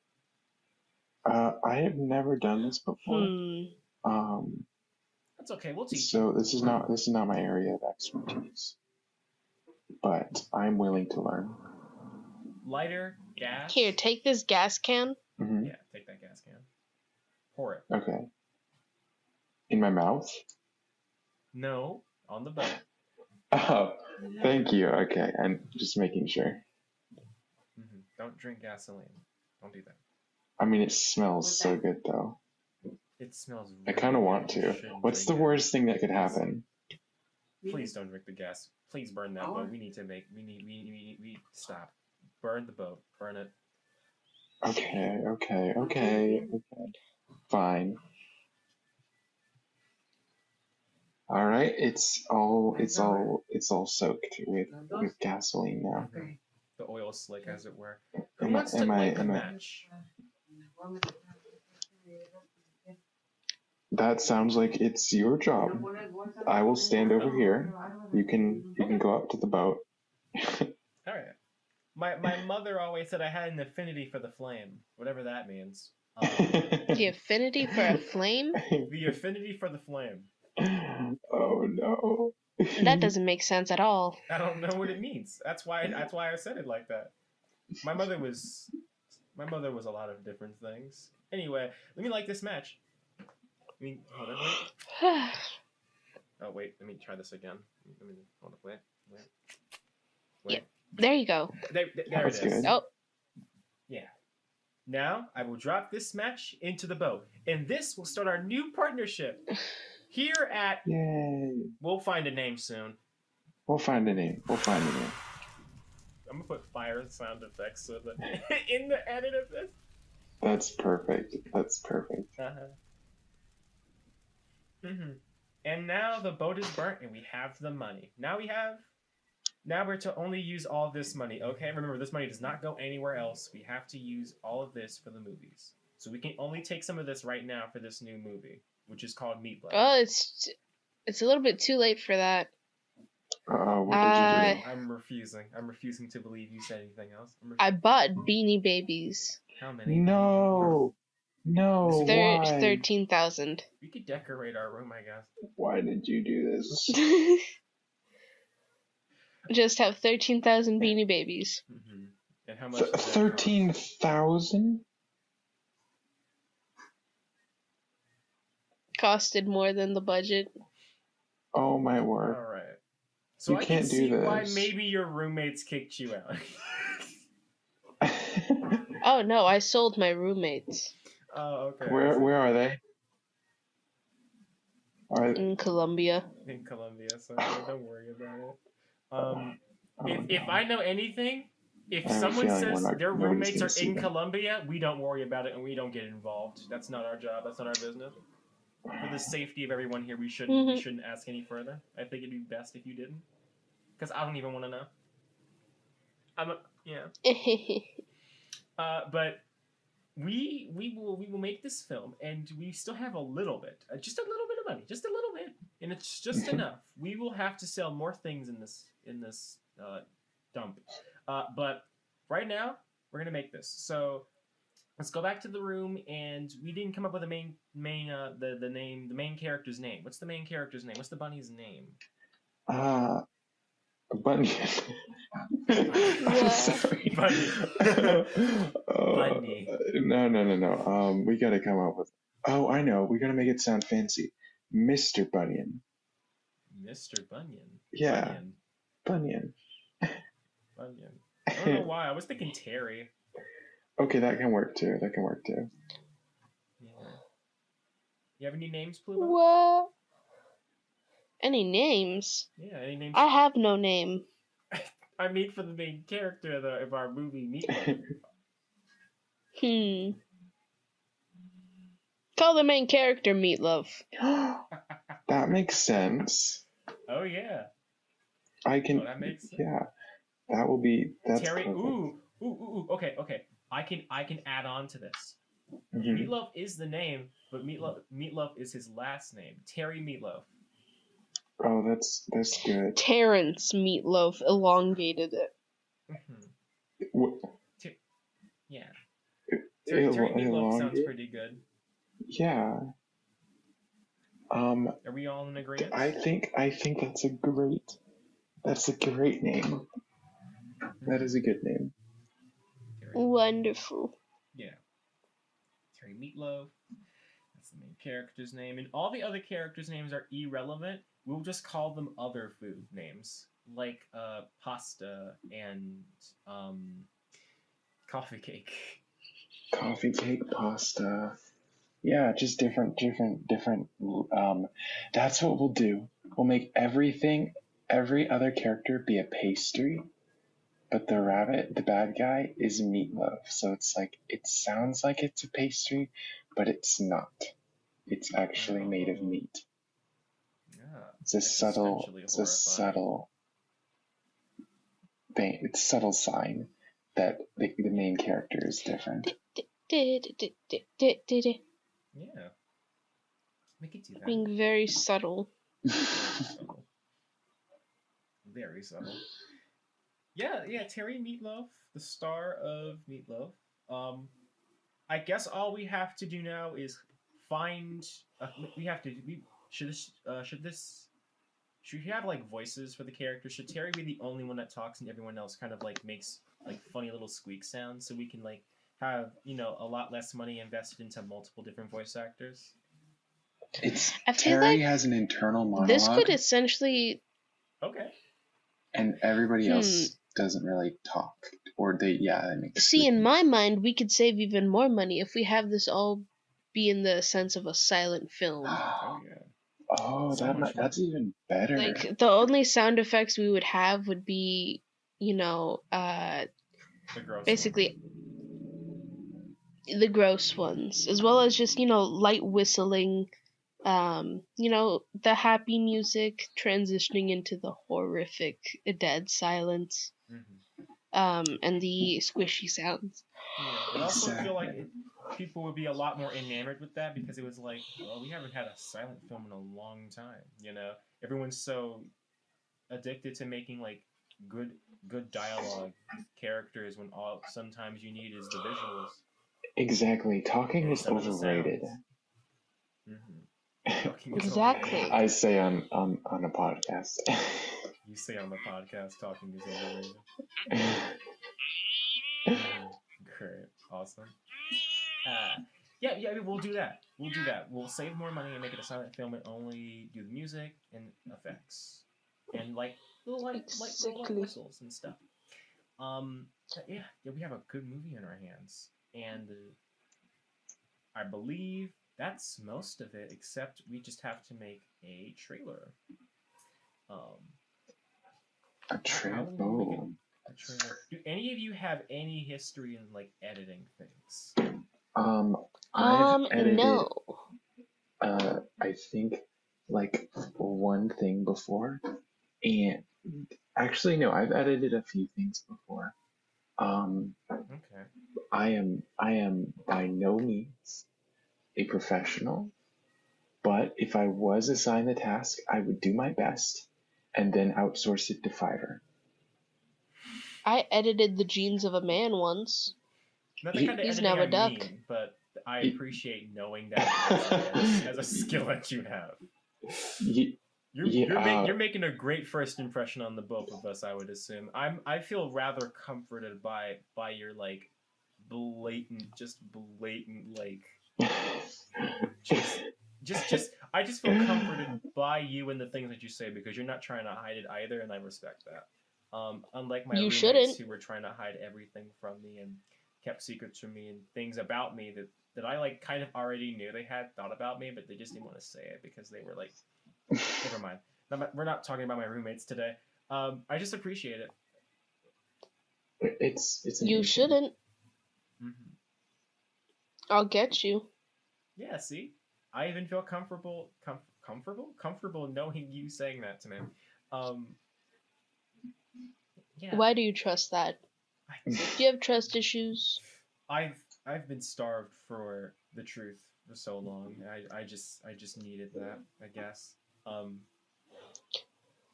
I have never done this before. That's okay. We'll teach. So this is not my area of expertise, but I'm willing to learn. Lighter, gas. Here, take this gas can. Mm-hmm. Yeah, take that gas can. Pour it. Okay. In my mouth? No, on the boat. Oh, thank you. Okay, I'm just making sure. Don't drink gasoline. Don't do that. I mean, it smells so good, though. It smells I really kind of good. want You to. shouldn't What's the drink it. worst thing that could happen? Please don't drink the gas. Please burn that boat. We stop. Burn the boat. Burn it. Okay. Fine. All right, it's all soaked with gasoline now. The oil slick, as it were. Am Who I- wants to am I- light the am I- match? That sounds like it's your job. I will stand over here. You can go up to the boat. All right. My mother always said I had an affinity for the flame, whatever that means. The affinity for a flame? The affinity for the flame. Oh no. That doesn't make sense at all. I don't know what it means. That's why I said it like that. My mother was a lot of different things. Anyway, let me light this match. Hold on, wait. Oh wait, let me try this again. Hold on, wait. Yeah, there you go. There That's it is. good. Oh, Yeah. Now I will drop this match into the boat, and this will start our new partnership. Here at Yay. We'll find a name soon. We'll find a name. I'm gonna put fire sound effects so that in the edit of this. That's perfect. And now the boat is burnt, and we have the money. Now we're to only use all this money. Okay, remember this money does not go anywhere else. We have to use all of this for the movies. So we can only take some of this right now for this new movie, which is called MEATLOAF. well, it's a little bit too late for that. What did you do? I'm refusing to believe you said anything else. I bought Beanie Babies. How many? No. Why? 13,000. We could decorate our room, I guess. Why did you do this? Just have 13,000 Beanie Babies. And how much? 13,000? Costed more than the budget. Oh my word. All right. So You I can't can do see this. why maybe your roommates kicked you out. Oh no, I sold my roommates Oh, okay. Where are they? in Colombia. In Colombia, so don't worry about it. If I know anything, if I have a someone feeling says their nobody's roommates gonna are see in them. Colombia, we don't worry about it and we don't get involved. That's not our job. That's not our business. For the safety of everyone here, we shouldn't ask any further. I think it'd be best if you didn't, because I don't even want to know. But we will make this film, and we still have a little bit, just a little bit of money, just a little bit, and it's just enough. We will have to sell more things in this dump, but right now we're gonna make this. So let's go back to the room, and we didn't come up with the main character's name. What's the main character's name? What's the bunny's name? Bunny. I'm sorry. Bunny. Bunny. No. We gotta come up with. Oh, I know. We gotta make it sound fancy. Mr. Bunyan. Mr. Bunyan. Yeah. Bunyan. Bunyan. I don't know why. I was thinking Terry. Okay, that can work too. Yeah. You have any names, Pluto? What? Any names? Yeah, any names? I have no name. I mean, for the main character of our movie, Meatloaf. Call the main character Meatloaf. That makes sense. Oh yeah. I can. Oh, that makes sense. Yeah. That will be. That's Terry. perfect. Ooh. Okay. I can add on to this. Mhm. Meatloaf is the name, but Meatloaf is his last name. Terry Meatloaf. Oh, that's good. Terrence Meatloaf elongated it. Yeah. Terry Meatloaf sounds Elongated? pretty good. Yeah. Are we all in agreement? I think that's a great name. That is a good name. Wonderful. Yeah. Terry Meatloaf. That's the main character's name. And all the other characters' names are irrelevant. we'll just call them other food names, like pasta and coffee cake. Coffee cake, pasta. Yeah, just different. That's what we'll do. We'll make every other character be a pastry, but the rabbit, the bad guy, is meatloaf. So it's like, it sounds like it's a pastry, but it's not. It's actually made of meat. Yeah, It's a subtle thing. It's a subtle sign that the main character is different. Yeah. Make it do that. Being very subtle. Very subtle. Yeah, Terry Meatloaf, the star of Meatloaf. I guess all we have to do now is find. Should we have like voices for the characters? Should Terry be the only one that talks and everyone else kind of like makes like funny little squeak sounds so we can like have a lot less money invested into multiple different voice actors? Terry has an internal monologue. This could essentially. Okay. And everybody else doesn't really talk, or that makes. See, in my mind, we could save even more money if we have this all be in the sense of a silent film. Oh yeah. Oh, that's even better. Like, the only sound effects we would have would be, basically the gross ones, as well as just, light whistling, the happy music transitioning into the horrific dead silence, and the squishy sounds. Yeah, I also feel like people would be a lot more enamored with that because it was like, well, we haven't had a silent film in a long time. Everyone's so addicted to making like good dialogue characters when all sometimes you need is the visuals. Exactly, talking is overrated. Exactly. I say on a podcast. You say on the podcast talking is overrated. Great, awesome. Yeah, we'll do that. We'll save more money and make it a silent film and only do the music and effects and like little like whistles and stuff. Yeah, we have a good movie in our hands, and I believe that's most of it. Except we just have to make a trailer. A trailer. Do any of you have any history in like editing things? I've edited, no. I think like one thing before, and actually no, I've edited a few things before. Okay. I am by no means a professional, but if I was assigned the task, I would do my best and then outsource it to Fiverr. I edited The Genes of a Man once. Not the kind of He's editing now a I duck. mean, but I appreciate knowing that as a skill that you have. You're making a great first impression on the both of us, I would assume. I feel rather comforted by your like blatant like I just feel comforted by you and the things that you say because you're not trying to hide it either, and I respect that. Unlike my roommates who were trying to hide everything from me and kept secrets from me and things about me that I like kind of already knew they had thought about me, but they just didn't want to say it because they were like, never mind. We're not talking about my roommates today. I just appreciate it. It's you shouldn't. Mm-hmm. I'll get you. Yeah, see? I even feel comfortable knowing you saying that to me. Yeah. Why do you trust that? Do you have trust issues? I've been starved for the truth for so long. I just needed that, I guess. I'm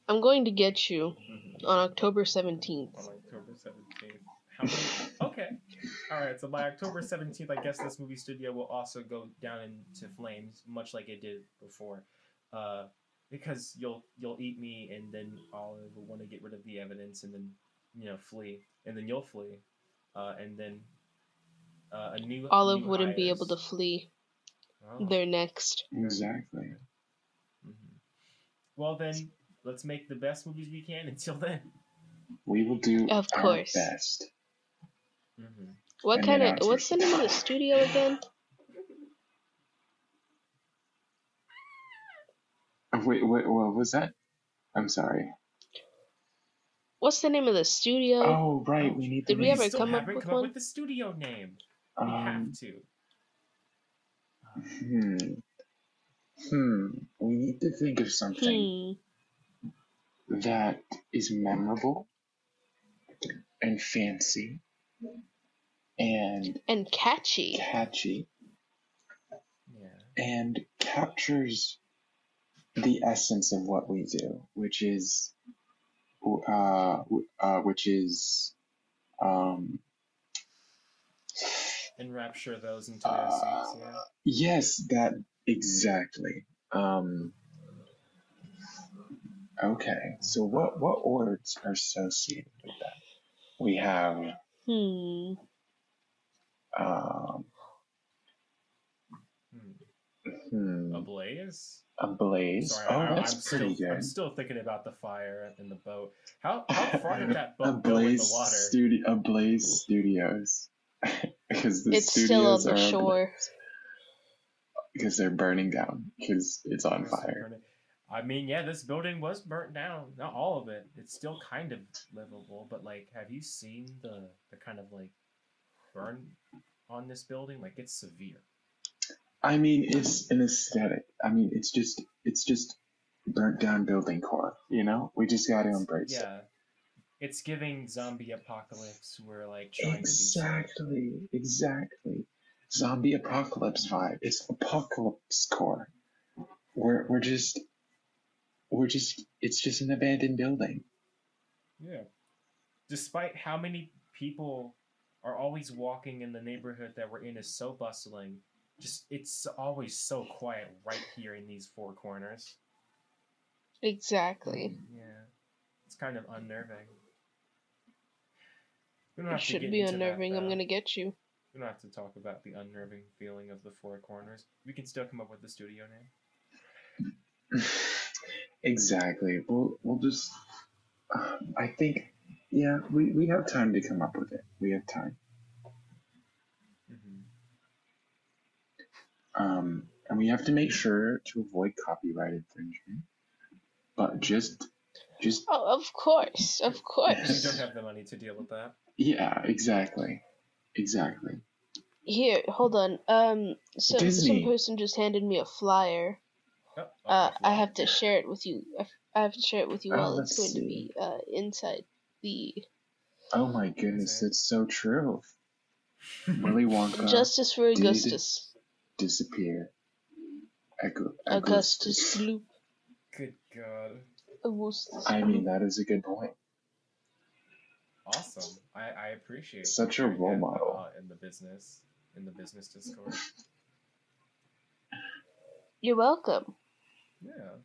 going to get you on October 17th. On October 17th. How many? Okay. All right. So by October 17th, I guess this movie studio will also go down into flames, much like it did before. Because you'll eat me, and then Olive will want to get rid of the evidence, and then flee, and then you'll flee, and then Olive wouldn't be able to flee. Oh. They're next. Exactly. Mm-hmm. Well then, let's make the best movies we can until then. We will do Of our course. best. Mm-hmm. What's the name of the studio again? Wait, what was that? I'm sorry. What's the name of the studio? Oh, right. We need to. Did we ever still come up haven't with come up one? with the studio name. We have to. We need to think of something that is memorable and fancy and catchy. Yeah. And captures the essence of what we do, which is enrapture those into their seats. Yeah. Yes, that exactly. Okay, so what words are associated with that? We have Ablaze? A blaze. Sorry, That's pretty good. I'm still thinking about the fire in the boat. How far did that boat go in the water? Ablaze Studios. Because the it's studios still on the shore. Because they're burning down. Because it's on fire. I mean, yeah, this building was burnt down. Not all of it. It's still kind of livable. But, like, have you seen the kind of, like, burn on this building? Like, it's severe. I mean, it's an aesthetic. I mean, it's just burnt down building core. You know, we just got to embrace it. Yeah, it's giving zombie apocalypse. We're like trying to do exactly. Zombie apocalypse vibe. It's apocalypse core. We're just. It's just an abandoned building. Yeah. Despite how many people are always walking in the neighborhood that we're in is so bustling. It's always so quiet right here in these four corners. Exactly. Yeah. It's kind of unnerving. It should be unnerving. I'm gonna get you. We don't have to talk about the unnerving feeling of the four corners. We can still come up with the studio name. Exactly. We'll just. I think, yeah, we have time to come up with it. We have time. And we have to make sure to avoid copyright infringement. But just. Oh, of course. We don't have the money to deal with that. Yeah, exactly. Here, hold on. Some person just handed me a flyer. I have to share it with you. I have to share it with you while it's going to be inside the. Oh my goodness, that's so true. Willy Wonka. Justice for Augustus. Disappear. Augustus Gloop. Good God. Augustus. I mean, that is a good point. Awesome. I appreciate such a role model in the business Discord. You're welcome. Yeah.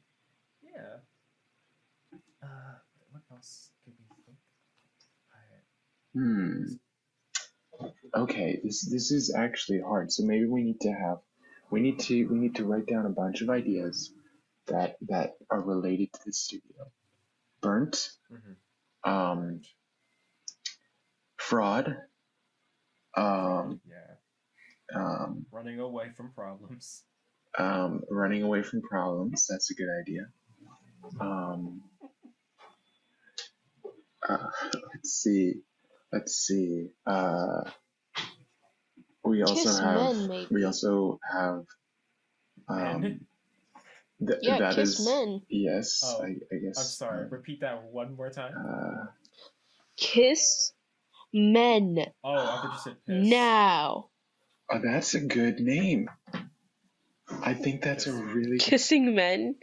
What else could we think? Okay, this is actually hard. So maybe we need to write down a bunch of ideas that are related to the studio. Burnt. Fraud. Running away from problems. Running away from problems. That's a good idea. Let's see. We also have. That Kiss is, Men. Yes, oh, I guess. I'm sorry. Repeat that one more time. Kiss Men. Oh, I thought you said piss. Now. Oh, that's a good name. I think that's a really Kissing Men.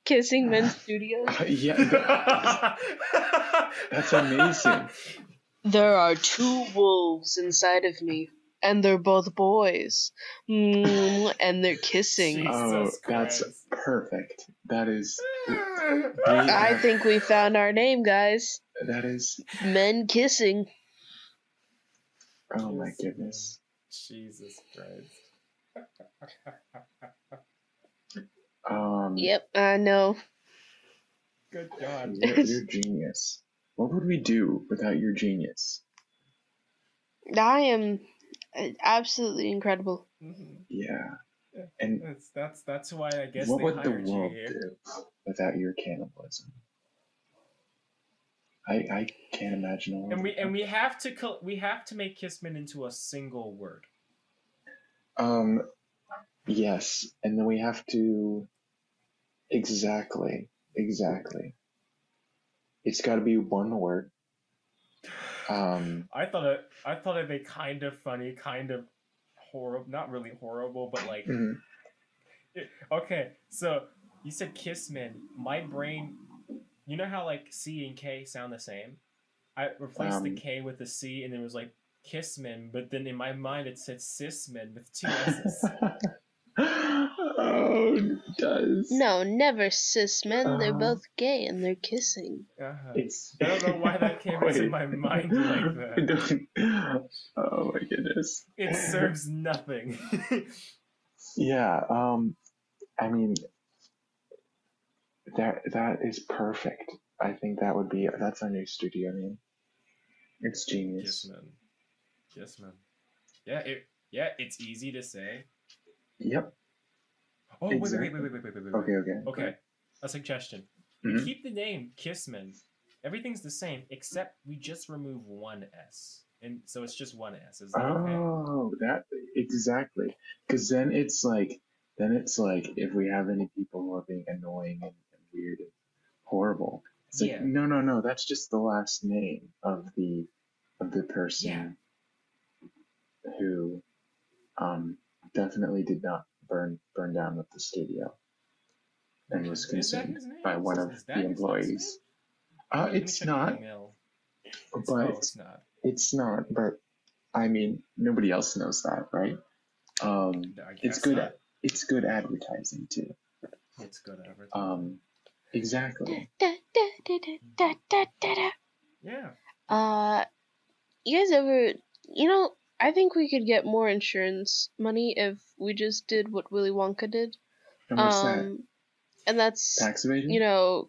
Kissing Men Studios. Yeah. That's amazing. There are two wolves inside of me, and they're both boys. And they're kissing. That's perfect. That is. I think we found our name, guys. That is. Men kissing. Oh my goodness. Jesus Christ. Yep, I know. Good God. You're genius. What would we do without your genius? I am absolutely incredible. Yeah. And that's why I guess what they would the hired you world here. do without your cannibalism? I can't imagine a world. And we have to make Kissman into a single word. Yes, and then we have to exactly. It's got to be one word. I thought it'd be kind of funny, kind of horrible, not really horrible, but like. Okay, so you said Kissman. My brain, you know how like C and K sound the same? I replaced the K with the C, and it was like Kissman, but then in my mind it said Sisman with 2 S's. Oh, it does. No, never cis men. They're both gay and they're kissing. I don't know why that came into my mind like that. Oh my goodness. It serves nothing. Yeah, I mean, that is perfect. I think that's our new studio name. It's genius. Kissman. Yeah, it's easy to say. Yep. Oh, exactly. wait. Okay. A suggestion. Mm-hmm. We keep the name Kissman. Everything's the same, except we just remove one S. And so it's just one S. Is that okay? Oh, that exactly. Because then it's like if we have any people who are being annoying and weird and horrible, it's like no, that's just the last name of the person who definitely did not burn down with the studio and was consumed by one of the employees. It's not, but it's not. But I mean, nobody else knows that, right? It's good. Not. It's good advertising too. It's good advertising. Exactly. Yeah. You guys ever? I think we could get more insurance money if we just did what Willy Wonka did. And what's that? And that's Tax evasion?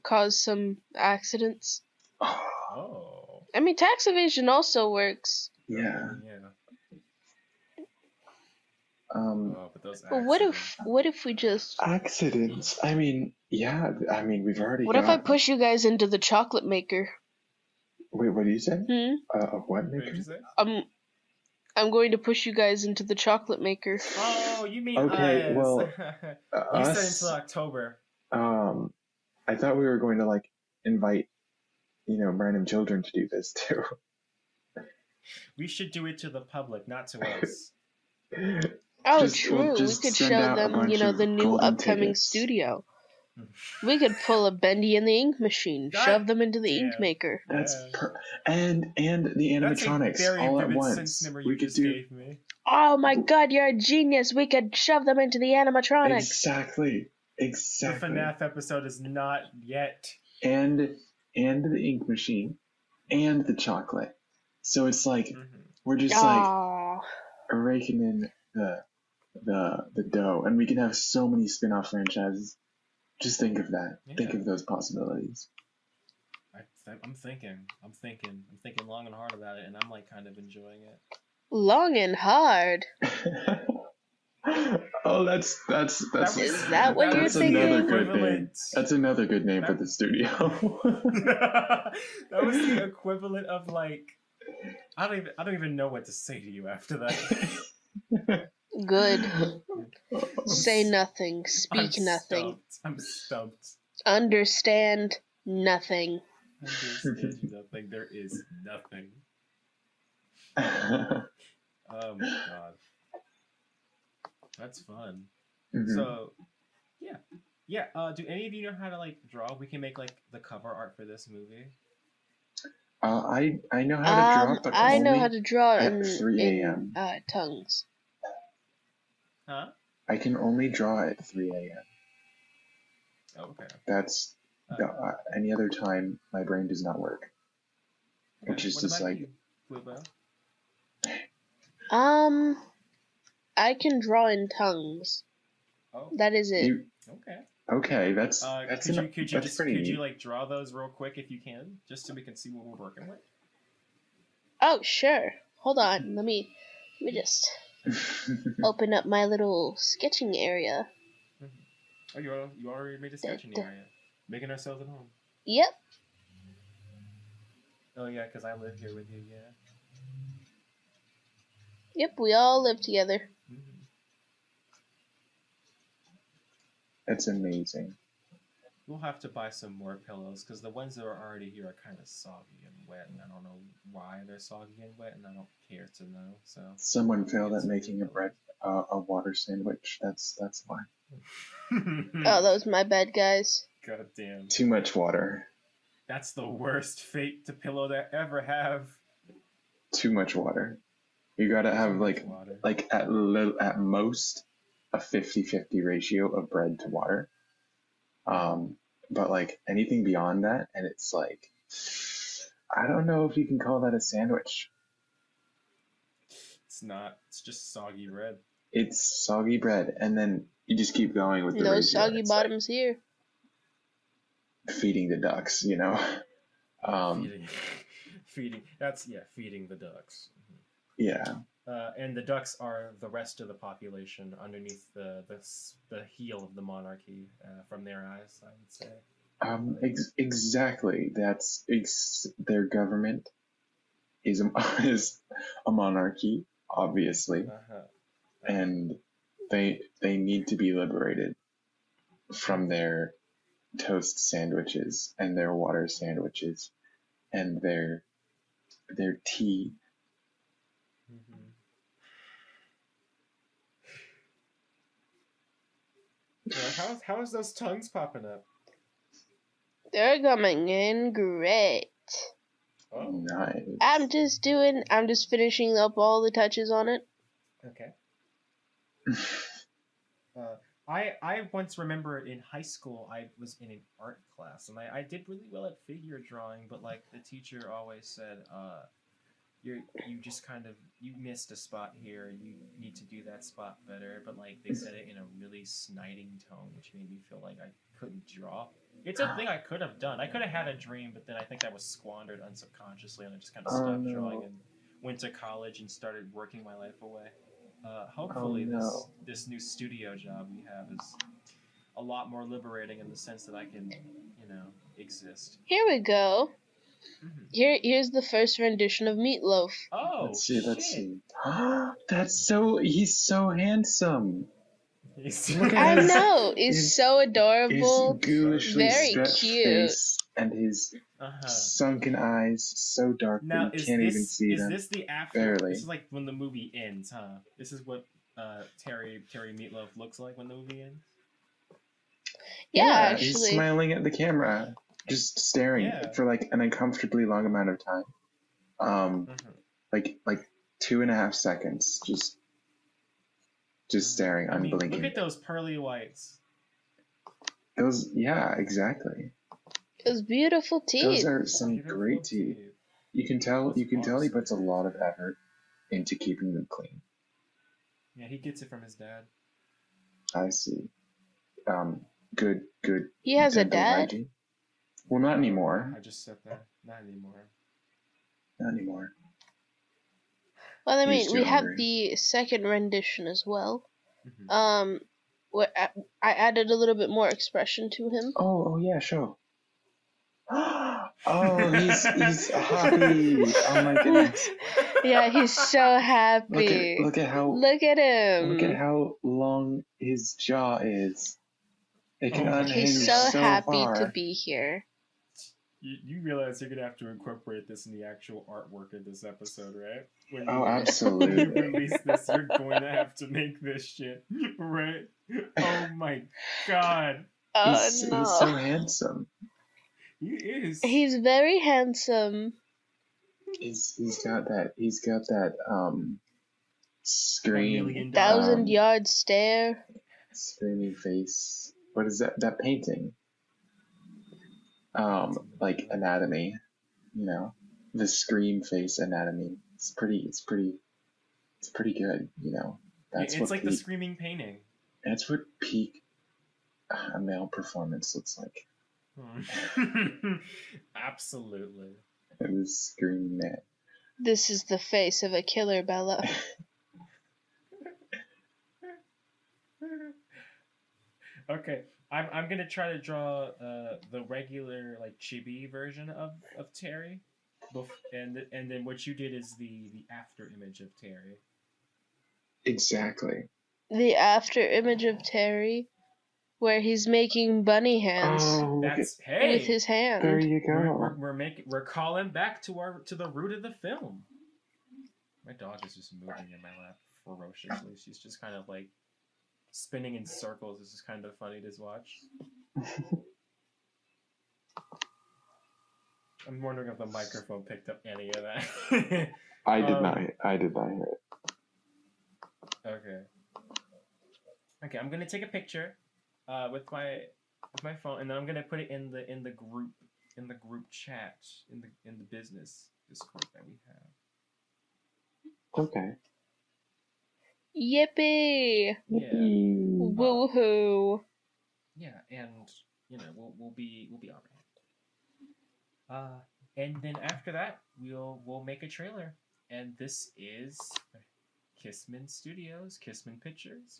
Cause some accidents. Oh. I mean, tax evasion also works. Yeah. But those But what if we just accidents? I mean, yeah. I mean, we've already. What if I push you guys into the chocolate maker? Wait, what do you say? What maker? I'm going to push you guys into the chocolate maker. Oh, you mean okay? us. Well, you said until October. I thought we were going to invite, random children to do this too. We should do it to the public, not to us. Oh, true. We could show them, the new upcoming studio. We could pull a Bendy and the ink machine, shove them into the ink maker. That's and the animatronics all at once. We could do. Oh my God, you're a genius! We could shove them into the animatronics. Exactly. The FNAF episode is not yet. And the ink machine, and the chocolate. So it's like we're just raking in the dough, and we can have so many spin-off franchises. Just think of that. Yeah. Think of those possibilities. I'm thinking long and hard about it, and I'm kind of enjoying it. Long and hard. Oh, that's. Is that what you're thinking? That's another good name for the studio. That was the equivalent of I don't even know what to say to you after that. Good. Say nothing. Speak nothing. I'm stumped. Understand nothing. Understand nothing. There is nothing. Oh my God. That's fun. Mm-hmm. So, yeah. Do any of you know how to draw? We can make the cover art for this movie. I know how to draw, but I know how to draw at 3 a.m. tongues. Huh? I can only draw at 3 a.m. Oh, okay. That's any other time my brain does not work. Okay. Which is just I can draw in tongues. Oh. That is it. Okay. Okay, that's could you like draw those real quick if you can, just so we can see what we're working with? Oh, sure. Hold on. Let me just open up my little sketching area. Oh, you already made a sketching area. Making ourselves at home. Yep. Oh yeah, because I live here with you. Yeah. Yep, we all live together. Mm-hmm. That's amazing. We'll have to buy some more pillows because the ones that are already here are kind of soggy and wet, and I don't know why they're soggy and wet, and I don't care to know. So someone failed at making a water sandwich. That's why. Oh, that was my bad, guys. God damn. Too much water. That's the worst fate to pillow to ever have. Too much water. You gotta have like at most a 50-50 ratio of bread to water. But like anything beyond that, and it's like, I don't know if you can call that a sandwich. It's not. It's just soggy bread. It's soggy bread, and then you just keep going with the no ratio. Soggy bottoms here. Feeding the ducks, you know. Feeding the ducks. Yeah. And the ducks are the rest of the population underneath the heel of the monarchy from their eyes, I would say. Exactly. That's their government is a monarchy, obviously, and they need to be liberated from their toast sandwiches and their water sandwiches and their tea. Mm-hmm. How's those tongues popping up? They're coming in great. Oh, nice. I'm just finishing up all the touches on it. Okay. I once remember in high school I was in an art class and I did really well at figure drawing, but like the teacher always said, you missed a spot here. You need to do that spot better. But like they said it in a really sniting tone, which made me feel like I couldn't draw. It's a thing I could have done. I could have had a dream, but then I think that was squandered unsubconsciously, and I just kind of stopped drawing and went to college and started working my life away. Hopefully, this new studio job we have is a lot more liberating in the sense that I can, exist. Here we go. Mm-hmm. Here's the first rendition of MEATLOAF. Oh, let's see. He's so handsome. I know. He's so adorable. His very cute. Face and his sunken eyes, so dark that you can't even see them. Is this the after? Barely. This is like when the movie ends, huh? This is what Terry MEATLOAF looks like when the movie ends? Yeah, actually. He's smiling at the camera, just staring for like an uncomfortably long amount of time. Like 2.5 seconds, just staring, unblinking. Look at those pearly whites. Exactly. Those beautiful teeth. Those are some great teeth. You can tell he puts a lot of effort into keeping them clean. Yeah, he gets it from his dad. I see. Good. He has a dad? Hygiene. Well, not anymore. I just said that. Not anymore. Well, I mean, we have the second rendition as well. Mm-hmm. Where I added a little bit more expression to him. Oh yeah, sure. Oh, he's happy. Oh my goodness. Yeah, he's so happy. Look at him. Look at how long his jaw is. It can unhinge he's so happy far. to be here. You realize you're gonna have to incorporate this in the actual artwork of this episode, right? Absolutely. When you release this, you're going to have to make this shit, right? Oh my god. He's so handsome. He is. He's very handsome. He's got that scream 1,000-yard stare. Screaming face. What is that? That painting. Like anatomy, the scream face anatomy. It's pretty good, That's it's like the screaming painting. That's what peak a male performance looks like. Absolutely. It was screaming that. This is the face of a killer, Bella. Okay, I'm gonna try to draw the regular like chibi version of Terry, and then what you did is the after image of Terry. Exactly. The after image of Terry, where he's making bunny hands. Oh, with his hand. There you go. We're calling back to the root of the film. My dog is just moving in my lap ferociously. She's just kind of like spinning in circles. It's just kind of funny to watch. I'm wondering if the microphone picked up any of that. I did not hear it. Okay, I'm gonna take a picture with my phone, and then I'm gonna put it in the group chat in the business Discord that we have. Okay. Yippee! Yeah. Woohoo! Yeah, and we'll be alright. And then after that we'll make a trailer, and this is Kissman Studios, Kissman Pictures.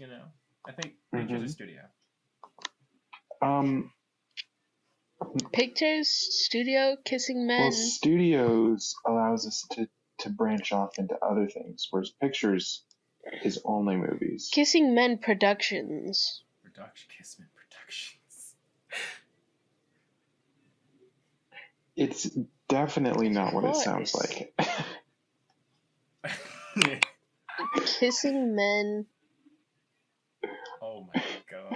I think Pictures a studio. Pictures Studio Kissing Men. Well, Studios allows us to branch off into other things, whereas Pictures is only movies. Kissing Men Productions. Kissman Productions. It's definitely not what it sounds like. Kissing Men. Oh my god.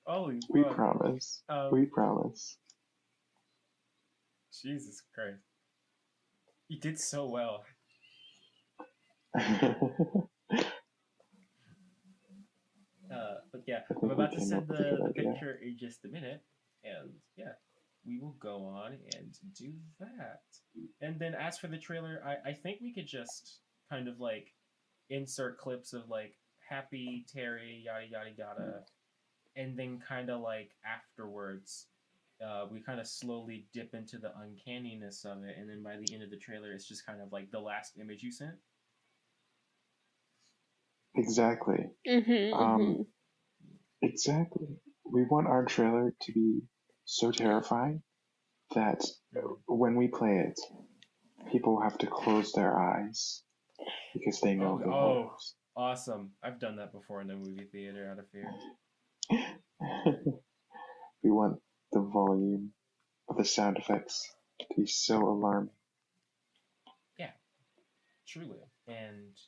Holy We fuck. promise. We promise. Jesus Christ. You did so well. But yeah, I'm about to send the picture in just a minute, and yeah, we will go on and do that. And then as for the trailer, I think we could just kind of like insert clips of like happy Terry, yada yada yada, and then kind of like afterwards, we kind of slowly dip into the uncanniness of it, and then by the end of the trailer, it's just kind of like the last image you sent. Exactly. Exactly. We want our trailer to be so terrifying that when we play it, people have to close their eyes because they know the horrors. Awesome. I've done that before in the movie theater out of fear. We want the volume of the sound effects to be so alarming. Yeah, truly. And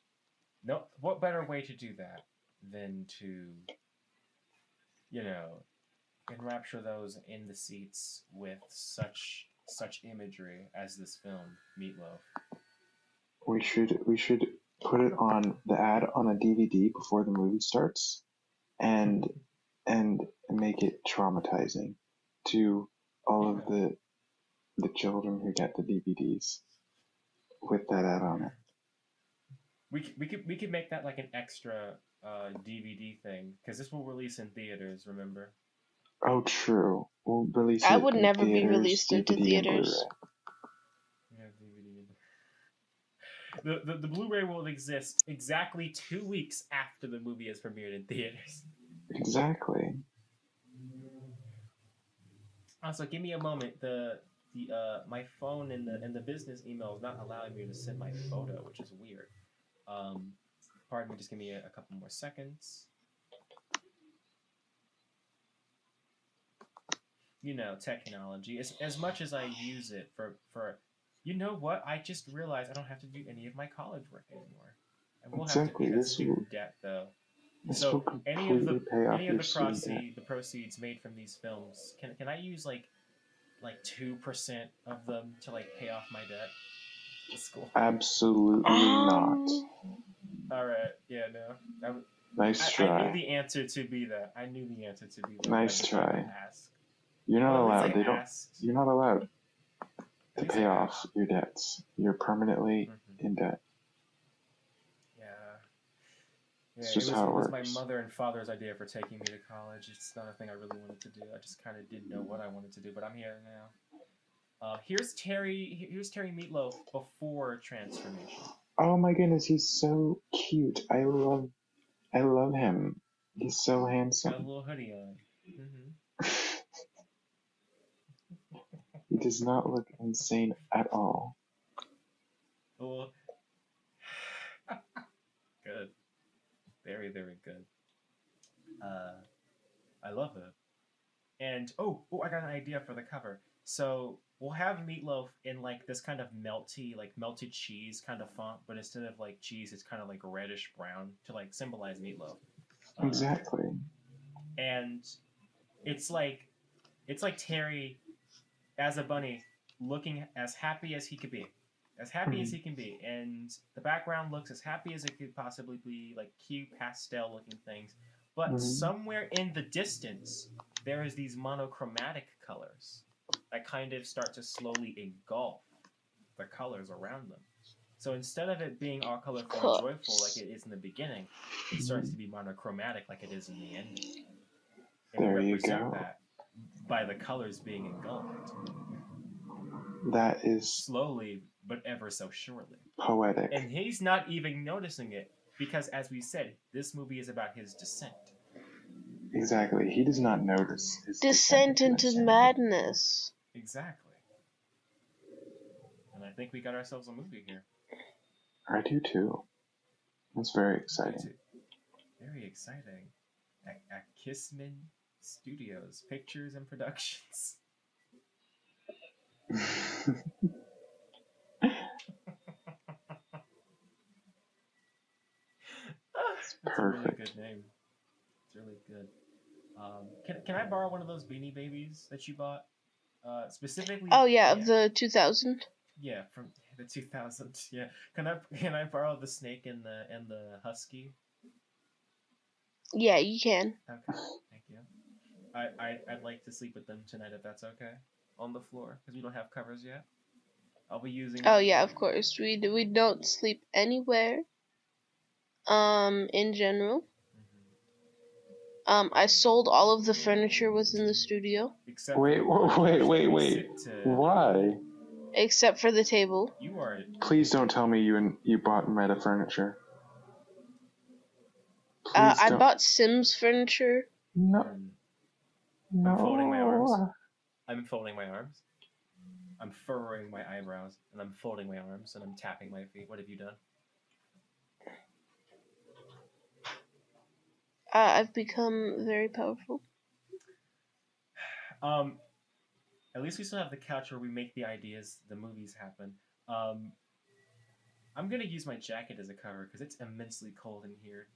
no, what better way to do that than to, enrapture those in the seats with such imagery as this film, Meatloaf. We should put it on the ad on a DVD before the movie starts, and make it traumatizing to all of the children who get the DVDs with that ad on it. We could make that like an extra DVD thing, because this will release in theaters. Remember? Oh, true. We'll release it. I would never theaters, be released into DVD theaters. Yeah, DVD. The Blu-ray will exist exactly 2 weeks after the movie is premiered in theaters. Exactly. Also, give me a moment. The my phone and the business email is not allowing me to send my photo, which is weird. Pardon me. Just give me a couple more seconds. Technology. As much as I use it for you know what? I just realized I don't have to do any of my college work anymore. I will have to pay that student debt though. So any of the proceeds made from these films, can I use like 2% of them to like pay off my debt to school? Absolutely not. All right. Yeah. No. Nice try. I knew the answer to be that. Nice try. You're not allowed. You're not allowed to pay off your debts. You're permanently in debt. Yeah. It's just how it works. It was my mother and father's idea for taking me to college. It's not a thing I really wanted to do. I just kind of didn't know what I wanted to do, but I'm here now. Here's Terry MEATLOAF before transformation. Oh my goodness, he's so cute. I love him. He's so handsome. Got a little hoodie on. He does not look insane at all. Well, good. Very, very good. I love it. And I got an idea for the cover. So we'll have MEATLOAF in like this kind of melted cheese kind of font, but instead of like cheese, it's kind of like reddish brown to like symbolize MEATLOAF. Exactly. And it's like Terry as a bunny looking as happy as he could be. As happy as he can be. And the background looks as happy as it could possibly be, like cute pastel looking things. But somewhere in the distance, there is these monochromatic colors that kind of start to slowly engulf the colors around them. So instead of it being all colorful and joyful like it is in the beginning, it starts to be monochromatic like it is in the ending. And there you go. That by the colors being engulfed. That is slowly, but ever so surely. Poetic. And he's not even noticing it because, as we said, this movie is about his descent. Exactly. He does not notice his descent into madness. Exactly. And I think we got ourselves a movie here. I do too. That's very exciting. Very exciting. At Kissman Studios, Pictures and Productions. That's perfect. A really good name. It's really good. Can I borrow one of those Beanie Babies that you bought? Specifically. Oh yeah, of the 2000. Yeah, from the 2000. Yeah. Can I borrow the snake and the husky? Yeah, you can. Okay, thank you. I'd like to sleep with them tonight if that's okay. On the floor, because we don't have covers yet. I'll be using. Oh yeah, of course. We don't sleep anywhere. In general. I sold all of the furniture within the studio. Except wait. Why? Except for the table. You are. Please don't tell me you bought Meta furniture. I bought Sims furniture. No. I'm folding my arms. I'm furrowing my eyebrows, and I'm folding my arms, and I'm tapping my feet. What have you done? I've become very powerful. At least we still have the couch where we make the ideas, the movies happen. I'm gonna use my jacket as a cover because it's immensely cold in here.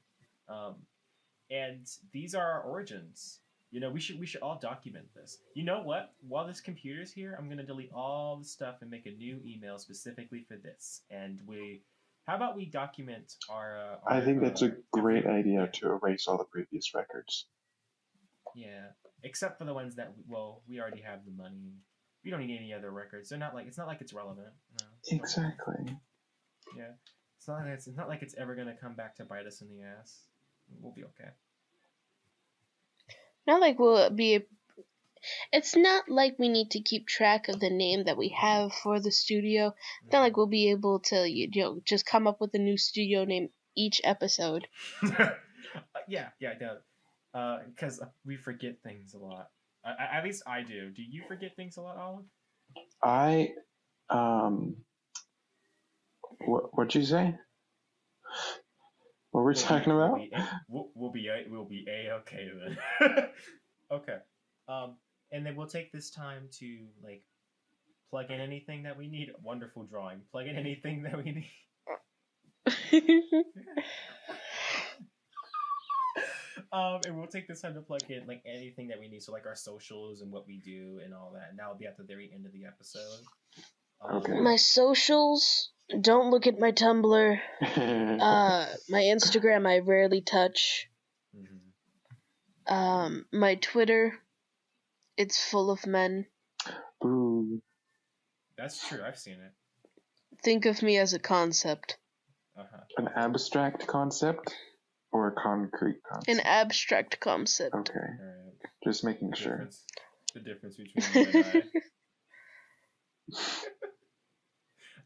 And these are our origins. You know, we should all document this. You know what? While this computer's here, I'm gonna delete all the stuff and make a new email specifically for this. And how about we document our I think that's a great idea to erase all the previous records. Yeah, except for the ones that we already have the money. We don't need any other records. It's not like it's relevant. No, exactly. Yeah, it's not like it's ever gonna come back to bite us in the ass. We'll be okay. Not like it's not like we need to keep track of the name that we have for the studio. It's not like we'll be able to, just come up with a new studio name each episode. Yeah, I doubt. Because we forget things a lot. At least I do. Do you forget things a lot, Olive? What'd you say? What were we talking about? We'll be A-okay then. Okay. And then we'll take this time to plug in anything that we need. Wonderful drawing. Plug in anything that we need. And we'll take this time to plug in anything that we need. So our socials and what we do and all that. And that'll be at the very end of the episode. Okay. My socials. Don't look at my Tumblr. My Instagram I rarely touch. My Twitter, it's full of men. Ooh. That's true. I've seen it. Think of me as a concept. An abstract concept or more concrete concept? An abstract concept. Okay. Alright. Just making sure. The difference between you and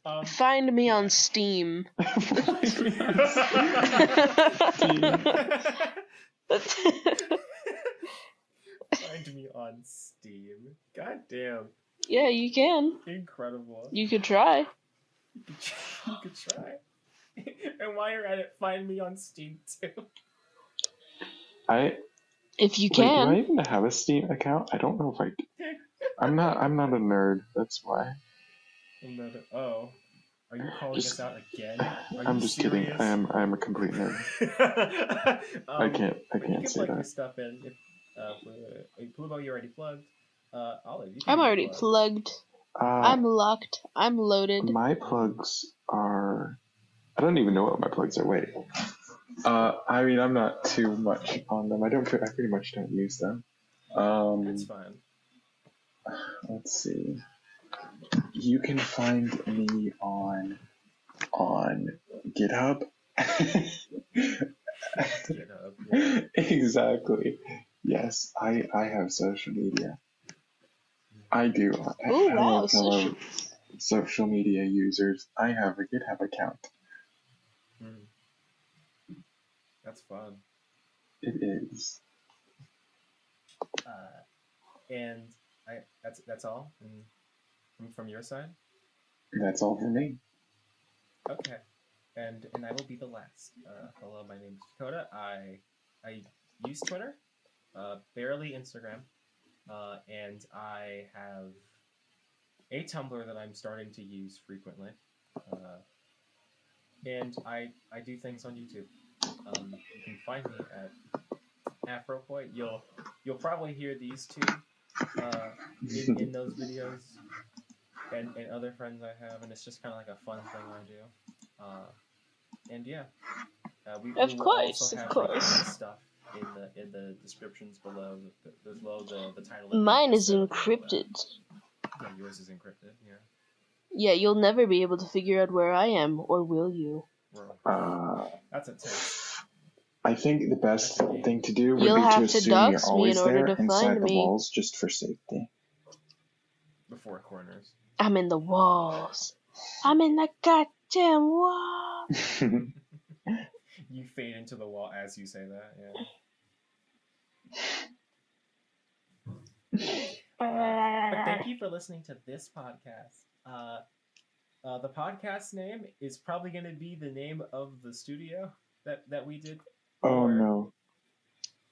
I. Find me on Steam. Find me on Steam. God damn. Yeah, you can. Incredible. You could try. You could try. And while you're at it, find me on Steam too. If you Wait, can. do I even have a Steam account? I don't know if I'm not a nerd, that's why. Oh. Are you calling us out again? I'm just kidding. I am a complete nerd. I can't say plug that. your stuff in. If Pluto, you already plugged. Olive, you can I'm already plugged. I'm locked. I'm loaded. My plugs are... I don't even know what my plugs are. Wait. I mean, I'm not too much on them. I pretty much don't use them. That's fine. Let's see. You can find me on GitHub. GitHub, yeah. Exactly. Yes, I have social media. I do. Oh wow, social media users. I have a GitHub account. That's fun. It is. And that's all from your side. That's all for me. Okay, and I will be the last. Hello, my name is Dakota. I use Twitter, barely Instagram, and I have a Tumblr that I'm starting to use frequently, and I do things on YouTube. You can find me at AfroPoint. You'll probably hear these two in those videos. And other friends I have, and it's just kind of like a fun thing I do. And yeah, we will also have like, stuff in the descriptions below. The title. Mine is encrypted. Yeah, yours is encrypted. Yeah. Yeah, you'll never be able to figure out where I am, or will you? That's a test. I think the best thing to do would You'll be to have to assume you're dox me always in order there to inside find the me. walls, just for safety. The four corners. I'm in the walls. I'm in the goddamn wall. You fade into the wall as you say that. Yeah. But thank you for listening to this podcast. The podcast name is probably going to be the name of the studio that we did. Oh no.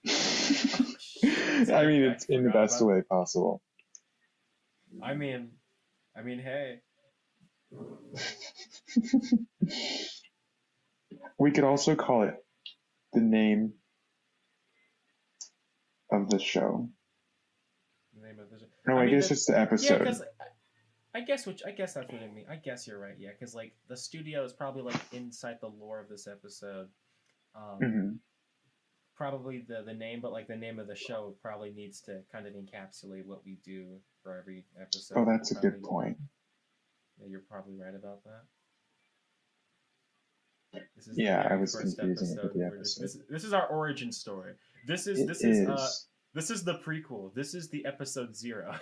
I mean, it's in the best way possible. I mean, hey. We could also call it the name of the show. The name of the show. No, I guess it's the episode. Yeah, because I guess that's what I mean. I guess you're right. Yeah, because like the studio is probably like inside the lore of this episode. Probably the name, but like the name of the show probably needs to kind of encapsulate what we do for every episode. Oh, that's a good point. Yeah, you're probably right about that. I was confusing it with the episode. This is our origin story. This is the prequel. This is the episode 0.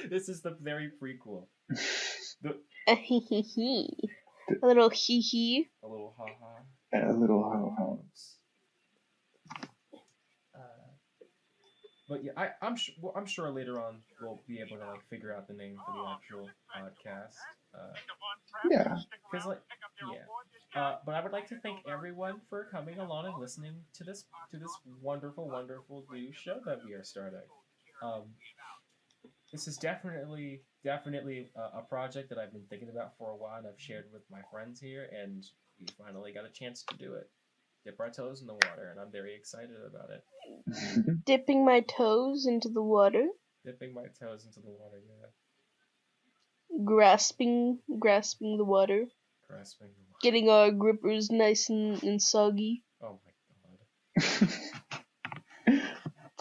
This is the very prequel. A hee hee hee. A little hee hee. A little ha ha. A little ha ha. But yeah, I'm sure later on we'll be able to like figure out the name for the actual podcast. But I would like to thank everyone for coming along and listening to this wonderful new show that we are starting. This is definitely a project that I've been thinking about for a while, and I've shared with my friends here, and we finally got a chance to do it. Dip our toes in the water, and I'm very excited about it. Dipping my toes into the water. Dipping my toes into the water, yeah. Grasping the water. Grasping the water. Getting our grippers nice and soggy. Oh my god.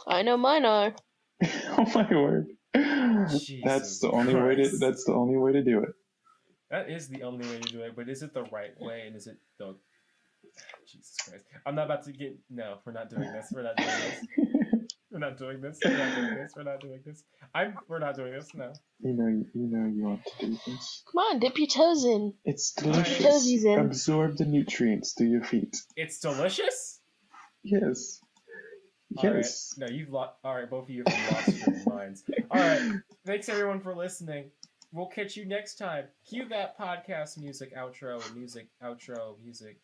I know mine are. Oh my word. That's the only way to do it. That is the only way to do it, but is it the right way, and is it the Jesus Christ. I'm not about to get... No, we're not doing this. We're not doing this. We're not doing this. We're not doing this. We're not doing this. We're not doing this. No. You know you want to do this. Come on, dip your toes in. It's Dip your delicious. toesies in. Absorb the nutrients through your feet. It's delicious? Yes. Yes. Alright, no, you've lost... Alright, both of you have lost your minds. Alright, thanks everyone for listening. We'll catch you next time. Cue that podcast music outro and music outro music.